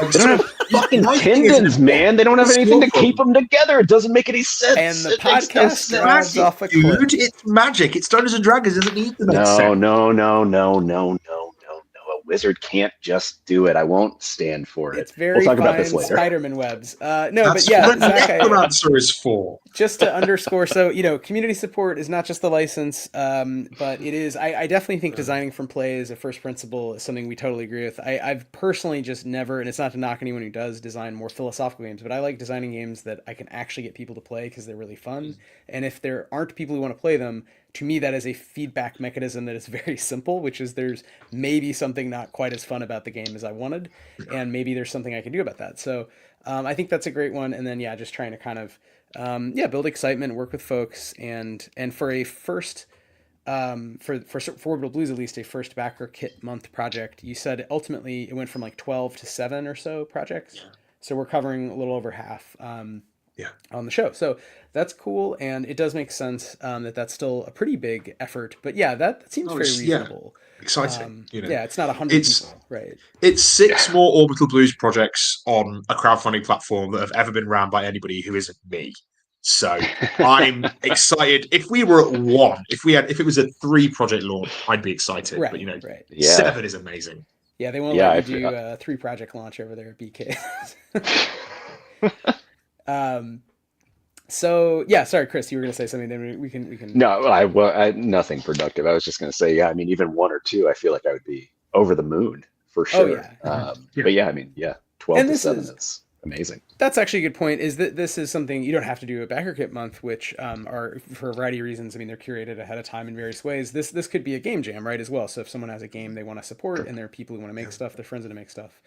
Like, They don't so have fucking my thing is, tendons, man. They don't have what's anything your to keep problem? them together. It doesn't make any and sense. the It makes no podcast drives sense. Magic, off a cliff. dude. It's magic. It's Dungeons and Dragons. It doesn't need to make No, sense. no, no, no, no, no, no, no. A wizard can't just do it. I won't stand for it. It's We'll very talk about this fine later. Spider-Man webs. No, but That's yeah, what a Zach, necromancer is for. just to underscore, so community support is not just the license, but it is. I definitely think designing from play as a first principle is something we totally agree with. I've personally just never, and it's not to knock anyone who does design more philosophical games, but I like designing games that I can actually get people to play because they're really fun. And if there aren't people who want to play them, to me that is a feedback mechanism that is very simple, which is there's maybe something not quite as fun about the game as I wanted, and maybe there's something I can do about that. So I think that's a great one. And then just trying to kind of build excitement, work with folks, and for a first for Orbital Blues, at least a first BackerKit month project. You said ultimately it went from like 12 to 7 or so projects, so we're covering a little over half Yeah. on the show. So that's cool, and it does make sense that that's still a pretty big effort. But yeah, that seems very reasonable. Exciting. Yeah, it's not 100 people, right? It's 6 more Orbital Blues projects on a crowdfunding platform that have ever been ran by anybody who isn't me. So I'm excited. If we were at 1, if it was a 3 project launch, I'd be excited. Right, But right. Yeah. 7 is amazing. Yeah, they won't Yeah, let you do a 3 project launch over there at BK. So yeah, sorry, Chris, you were gonna say something. Then we can. No, nothing productive. I was just going to say, yeah. I mean, even 1 or 2, I feel like I would be over the moon for Oh sure. yeah. But yeah, I mean, yeah, 12 And to this 7 is is amazing. that's actually a good point. Is that this is something you don't have to do a BackerKit month, which are for a variety of reasons. I mean, they're curated ahead of time in various ways. This could be a game jam, right, as well. So if someone has a game they want to support, and there are people who want to make stuff, their friends want to make stuff,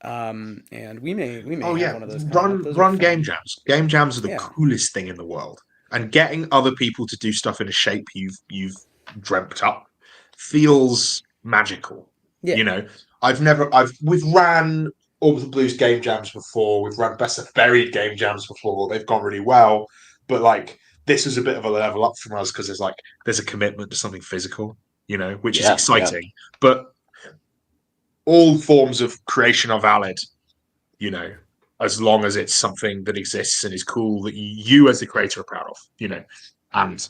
and we may have one of those coming up. Those are Run fun. game jams. Game jams are the Yeah. coolest thing in the world. And getting other people to do stuff in a shape you've dreamt up feels magical. Yeah. You know, we've ran Orbital Blues game jams before. We've run Best of Buried game jams before. They've gone really well, but like this was a bit of a level up from us because there's a commitment to something physical, which is Yeah, exciting. But all forms of creation are valid, as long as it's something that exists and is cool that you as the creator are proud of, and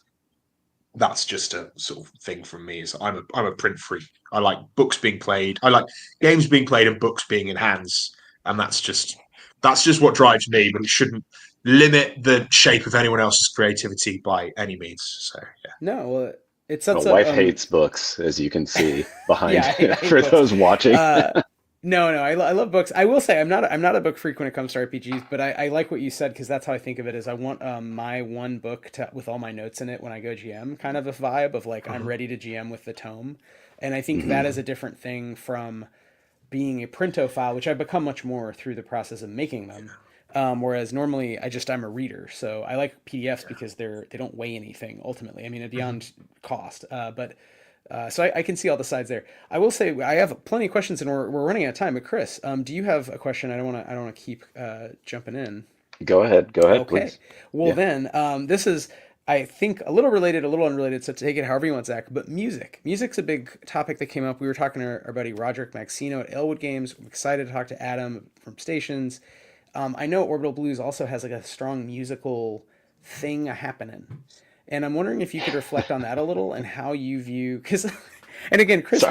that's just a sort of thing from me. Is I'm a print freak. I like books being played. I like games being played and books being in hands, and that's just what drives me. But it shouldn't limit the shape of anyone else's creativity by any means. So yeah. No, well, it My sets up. wife hates books, as you can see behind. Yeah, I hate for books. those watching. No, I love books. I will say I'm not a book freak when it comes to RPGs, but I like what you said because that's how I think of it. Is I want my one book with all my notes in it when I go GM, kind of a vibe of like I'm ready to GM with the tome, and I think that is a different thing from being a printo file, which I've become much more through the process of making them. Whereas normally I'm a reader, so I like PDFs because they don't weigh anything ultimately. I mean, beyond cost, but. So I can see all the sides there. I will say I have plenty of questions, and we're running out of time. But Chris, do you have a question? I don't want to keep jumping in. Go ahead, Okay. please. Well, Yeah. then this is I think a little related, a little unrelated. So take it however you want, Zach. But music's a big topic that came up. We were talking to our buddy Roderick Maxino at Elwood Games. I'm excited to talk to Adam from Stations. I know Orbital Blues also has like a strong musical thing happening. And I'm wondering if you could reflect on that a little and how you view, because, and again, Chris,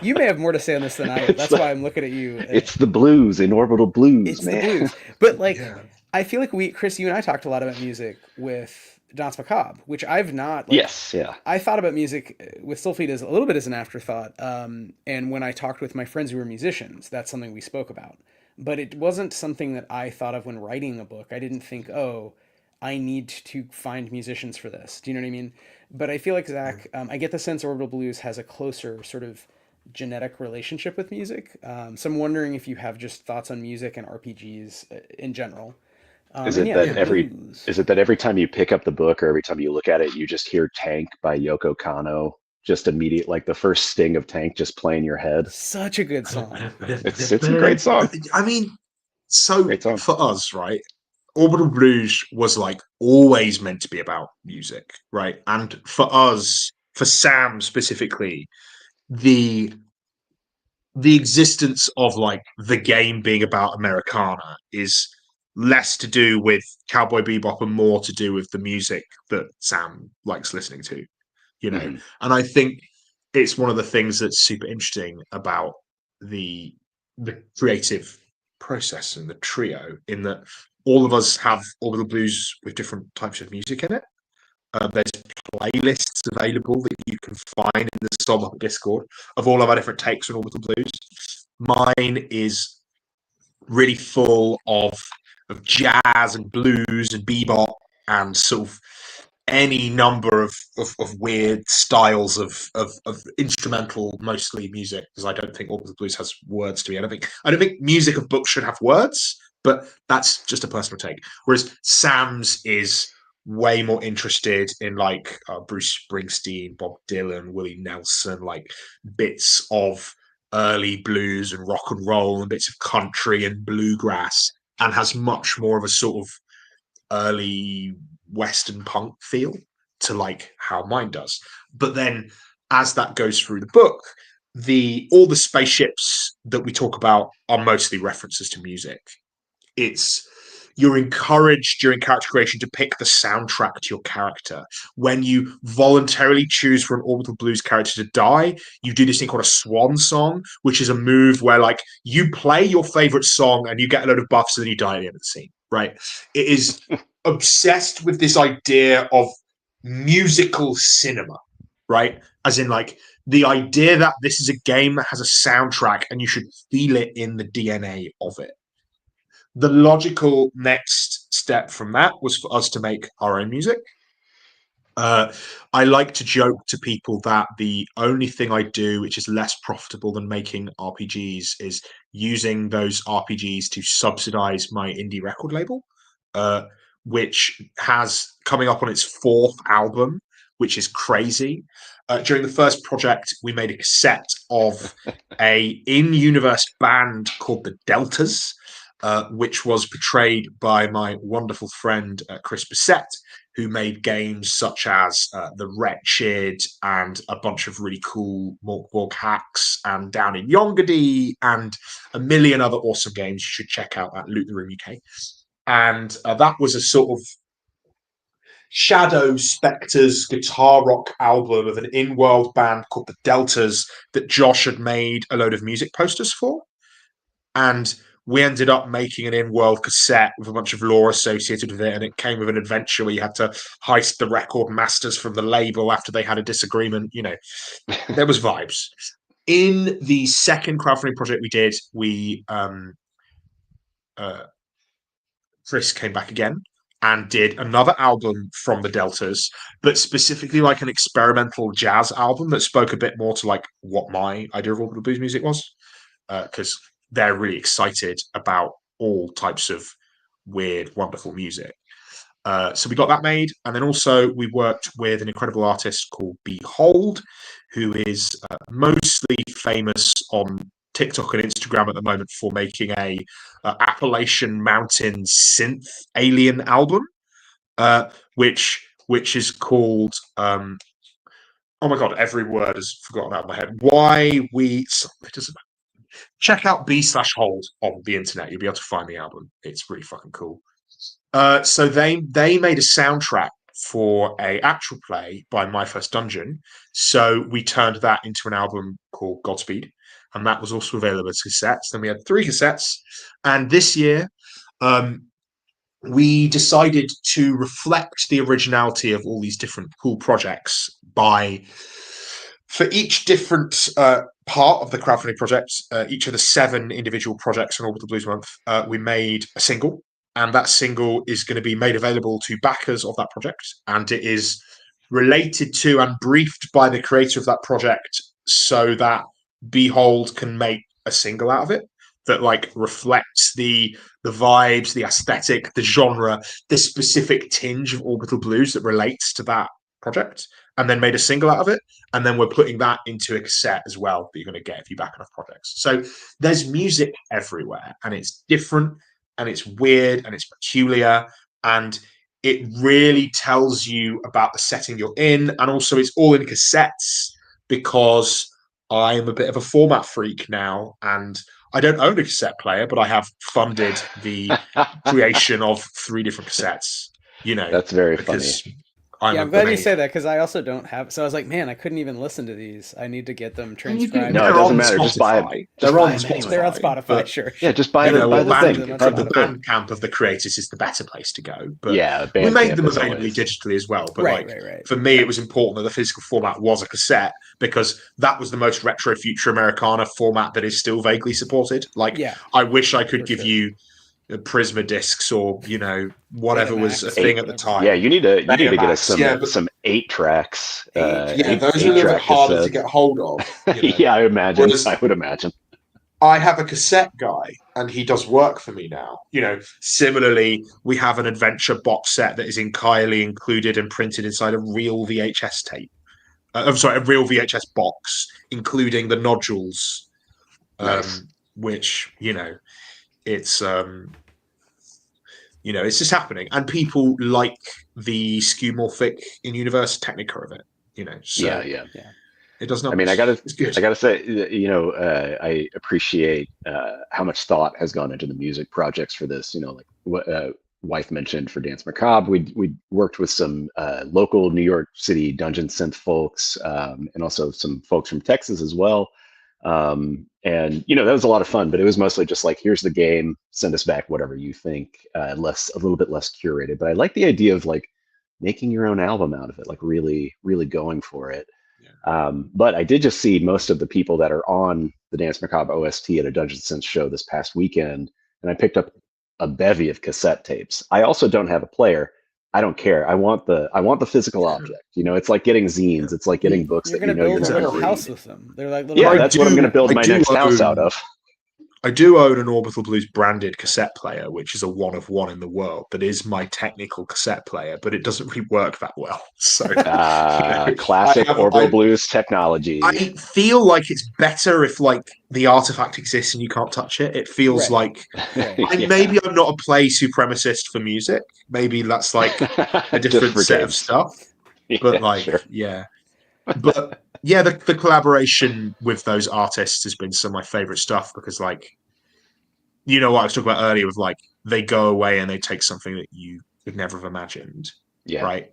you may have more to say on this than I do. That's why I'm looking at you. It's the blues in Orbital Blues, It's man. the blues. But like, I feel like Chris, you and I talked a lot about music with Danse Macabre, which I've not. Like, Yes, yeah. I thought about music with Stillfleet as a little bit as an afterthought. And when I talked with my friends who were musicians, that's something we spoke about. But it wasn't something that I thought of when writing a book. I didn't think, oh, I need to find musicians for this. Do you know what I mean? But I feel like Zach, I get the sense Orbital Blues has a closer sort of genetic relationship with music. So I'm wondering if you have just thoughts on music and RPGs in general. Is it that every time you pick up the book or every time you look at it, you just hear "Tank" by Yoko Kanno just immediate, like the first sting of Tank just play in your head. Such a good song. It's a great song. I mean, so Great song. for us, right? Orbital Blues was like always meant to be about music, right? And for us, for Sam specifically, the existence of like the game being about Americana is less to do with Cowboy Bebop and more to do with the music that Sam likes listening to, you know. Mm-hmm. And I think it's one of the things that's super interesting about the creative process and the trio, in that all of us have Orbital Blues with different types of music in it. There's playlists available that you can find in the SoulMuppet Discord of all of our different takes on Orbital Blues. Mine is really full of jazz and blues and bebop and sort of any number of weird styles of instrumental, mostly music, because I don't think Orbital Blues has words to me. I don't think music of books should have words, but that's just a personal take. Whereas Sam's is way more interested in like Bruce Springsteen, Bob Dylan, Willie Nelson, like bits of early blues and rock and roll and bits of country and bluegrass, and has much more of a sort of early Western punk feel to like how mine does. But then as that goes through the book, all the spaceships that we talk about are mostly references to music. You're encouraged during character creation to pick the soundtrack to your character. When you voluntarily choose for an Orbital Blues character to die, you do this thing called a swan song, which is a move where like you play your favorite song and you get a load of buffs and then you die at the end of the scene, right? It is obsessed with this idea of musical cinema, right? As in like the idea that this is a game that has a soundtrack and you should feel it in the DNA of it. The logical next step from that was for us to make our own music. I like to joke to people that the only thing I do which is less profitable than making RPGs is using those RPGs to subsidize my indie record label, which has coming up on its 4th album, which is crazy. During the first project, we made a cassette of a in-universe band called the Deltas, which was portrayed by my wonderful friend Chris Pickett, who made games such as The Wretched and a bunch of really cool Mork hacks and Down in Yongadi and a million other awesome games you should check out at Loot the Room UK. And that was a sort of Shadow Spectres guitar rock album of an in-world band called the Deltas that Josh had made a load of music posters for. And we ended up making an in-world cassette with a bunch of lore associated with it, and it came with an adventure where you had to heist the record masters from the label after they had a disagreement. You know, there was vibes. In the second crowdfunding project we did, Chris came back again and did another album from the Deltas, but specifically like an experimental jazz album that spoke a bit more to like what my idea of Orbital Blues music was, because they're really excited about all types of weird, wonderful music. So we got that made. And then also we worked with an incredible artist called Behold, who is mostly famous on TikTok and Instagram at the moment for making a Appalachian Mountain synth alien album, which is called oh my god, every word is forgotten out of my head. It doesn't matter. Check out B/Hold on the internet. You'll be able to find the album. It's really fucking cool. So they made a soundtrack for a actual play by My First Dungeon. So we turned that into an album called Godspeed, and that was also available as cassettes. Then we had 3 cassettes, and this year we decided to reflect the originality of all these different cool projects by, for each different part of the crowdfunding project, each of the 7 individual projects on Orbital Blues Month, we made a single, and that single is going to be made available to backers of that project, and it is related to and briefed by the creator of that project so that Behold can make a single out of it that like reflects the vibes, the aesthetic, the genre, the specific tinge of Orbital Blues that relates to that project. and then made a single out of it. And then we're putting that into a cassette as well that you're going to get if you back enough projects. So there's music everywhere, and it's different, and it's weird, and it's peculiar, and it really tells you about the setting you're in. And also it's all in cassettes because I'm a bit of a format freak now, and I don't own a cassette player, but I have funded the creation of 3 different cassettes, That's very funny. because I'm I'm glad you amazed. say that because I also don't have. So I was like, man, I couldn't even listen to these. I need to get them And you can, transcribed. No, it they're doesn't on matter. Just buy it. Spotify. Just They're on buy 'em Spotify. They're on Spotify, but, sure. Yeah, just buy the Listen to thing. them on Buy the the Spotify. thing. Bandcamp of the creators is the better place to go. But Yeah, we made Bandcamp them is availably always. digitally as well. But Right. for me, it was important that the physical format was a cassette because that was the most retro future Americana format that is still vaguely supported. Like, Yeah, I wish I could for give sure. you Prisma discs or whatever was a Betamax, thing at the whatever. time. Yeah, you need to get us Betamax, yeah, but some 8 tracks. yeah, Eight those are a eight little bit track harder to cassettes. get hold of. Yeah, I imagine. Whereas I would imagine. I have a cassette guy, and he does work for me now. Similarly, we have an adventure box set that is entirely included and printed inside a real VHS tape. I'm sorry, a real VHS box, including the nodules, Nice. which it's it's just happening, and people like the skeuomorphic in-universe Technica of it. So Yeah. it does not. I mean, It's good. I gotta say, I appreciate how much thought has gone into the music projects for this. Like what Wythe mentioned for Danse Macabre, we worked with some local New York City dungeon synth folks, and also some folks from Texas as well. And that was a lot of fun, but it was mostly just like, here's the game, send us back whatever you think, a little bit less curated. But I like the idea of like making your own album out of it, like really, really going for it. But I did just see most of the people that are on the Danse Macabre OST at a Dungeon Synth show this past weekend, and I picked up a bevy of cassette tapes. I also don't have a player. I don't care. I want the physical object. It's like getting zines. It's like getting books You're that gonna build you're a going to little read. house with them. They're like little. Yeah, I that's what I'm going to build my next house out of. I do own an Orbital Blues branded cassette player, which is a one of one in the world. That is my technical cassette player, but it doesn't really work that well. So, classic Orbital Blues technology. I feel like it's better if like the artifact exists and you can't touch it. It feels like maybe I'm not a play supremacist for music. Maybe that's like a different set of stuff. But But yeah, the collaboration with those artists has been some of my favorite stuff because, like, what I was talking about earlier with like they go away and they take something that you could never have imagined. Yeah. Right.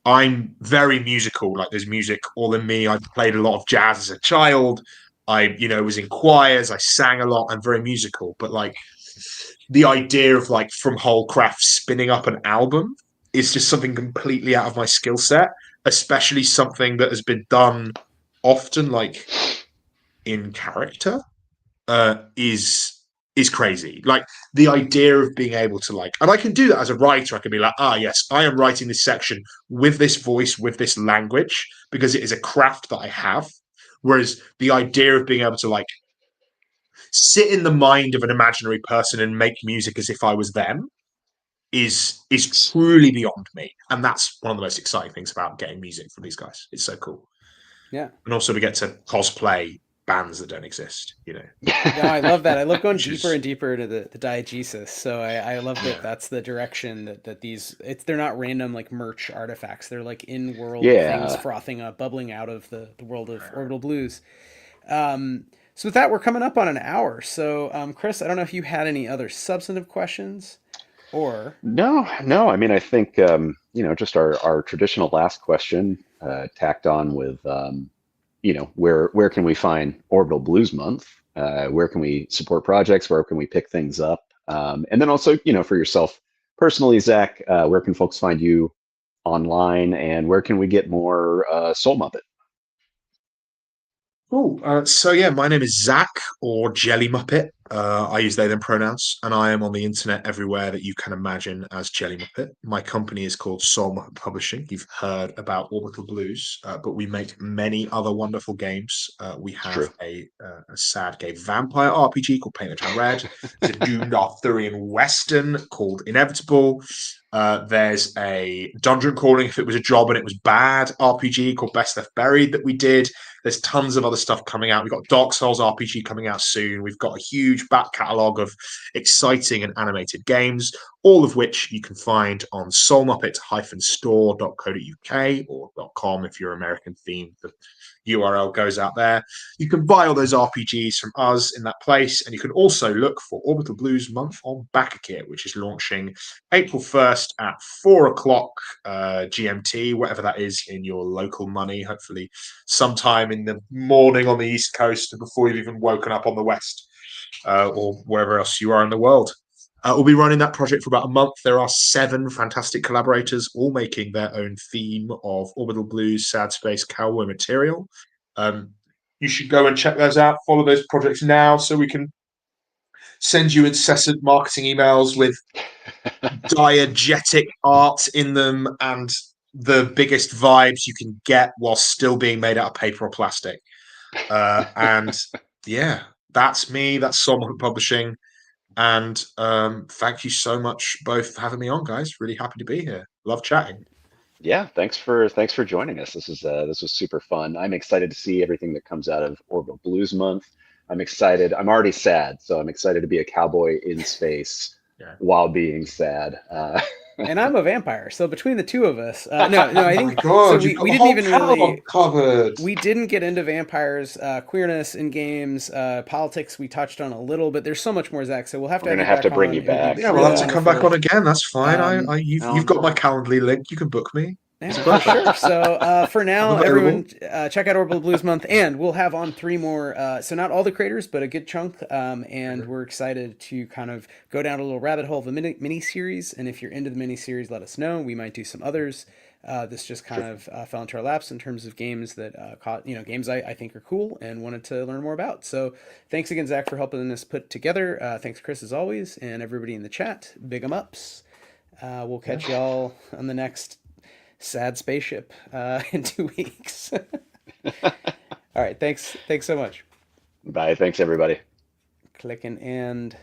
I'm very musical. Like, there's music all in me. I played a lot of jazz as a child. I, was in choirs. I sang a lot. I'm very musical. But like the idea of like from whole craft spinning up an album is just something completely out of my skill set, especially something that has been done often like in character is crazy. Like the idea of being able to like, and I can do that as a writer. I can be like, yes, I am writing this section with this voice, with this language, because it is a craft that I have. Whereas the idea of being able to like sit in the mind of an imaginary person and make music as if I was them is truly beyond me. And that's one of the most exciting things about getting music from these guys. It's so cool. Yeah. And also we get to cosplay bands that don't exist, No, I love that. I love going deeper and deeper into the diegesis. So I love that that's the direction that these they're not random like merch artifacts. They're like in world things frothing up, bubbling out of the world of Orbital Blues. So with that, we're coming up on an hour. So Chris, I don't know if you had any other substantive questions or No. I mean, I think just our traditional last question tacked on with where can we find Orbital Blues Month? Where can we support projects? Where can we pick things up? And then also, for yourself personally, Zach, where can folks find you online, and where can we get more SoulMuppet? Cool. So yeah, my name is Zach or Jelly Muppet. I use they them pronouns, and I am on the internet everywhere that you can imagine as Jelly Muppet. My company is called SoulMuppet Publishing. You've heard about Orbital Blues, but we make many other wonderful games. We It's have true. a sad gay vampire RPG called Paint the Town Red. There's a doomed Arthurian Western called Inevitable. There's a dungeon crawling if it was a job and it was bad RPG called Best Left Buried that we did. There's tons of other stuff coming out. We've got Dark Souls RPG coming out soon. We've got a huge back catalogue of exciting and animated games, all of which you can find on soulmuppet-store.co.uk or .com if you're American themed. The URL goes out there. You can buy all those RPGs from us in that place, and you can also look for Orbital Blues Month on BackerKit, which is launching April 1st at 4 o'clock GMT, whatever that is in your local money, hopefully sometime in the morning on the East Coast before you've even woken up on the West or wherever else you are in the world. We'll be running that project for about a month. There are 7 fantastic collaborators, all making their own theme of Orbital Blues, Sad Space, Cowboy material. You should go and check those out. Follow those projects now so we can send you incessant marketing emails with diegetic art in them and the biggest vibes you can get while still being made out of paper or plastic. And yeah, that's me. That's Soul Publishing. And thank you so much both for having me on, guys. Really happy to be here. Love chatting. Yeah, thanks for joining us. This was super fun. I'm excited to see everything that comes out of Orbital Blues Month. I'm excited. I'm already sad, so I'm excited to be a cowboy in space Yeah. while being sad. And I'm a vampire, so between the two of us, no, I Oh think my god, so. you've got We the didn't whole even catalog really covered. we didn't get into vampires, queerness in games, politics. We touched on a little bit. There's so much more, Zach. So we'll have We're to have gonna you have to back bring on. you It would be back. Yeah, we'll really have to Yeah. come back on wonderful. again. That's fine. You've got my Calendly link. You can book me. Yeah, It's for perfect. sure. So for I'm now, available. everyone, check out Orbital Blues Month, and we'll have on 3 more. So not all the creators, but a good chunk. And we're excited to kind of go down a little rabbit hole of the mini series. And if you're into the mini series, let us know. We might do some others. This just kind Sure. of fell into our laps in terms of games that caught, games I think are cool and wanted to learn more about. So thanks again, Zach, for helping us put together. Thanks, Chris, as always, and everybody in the chat. Big 'em ups. We'll catch y'all on the next sad spaceship in 2 weeks. All right. Thanks so much. Bye. Thanks, everybody. Click and end.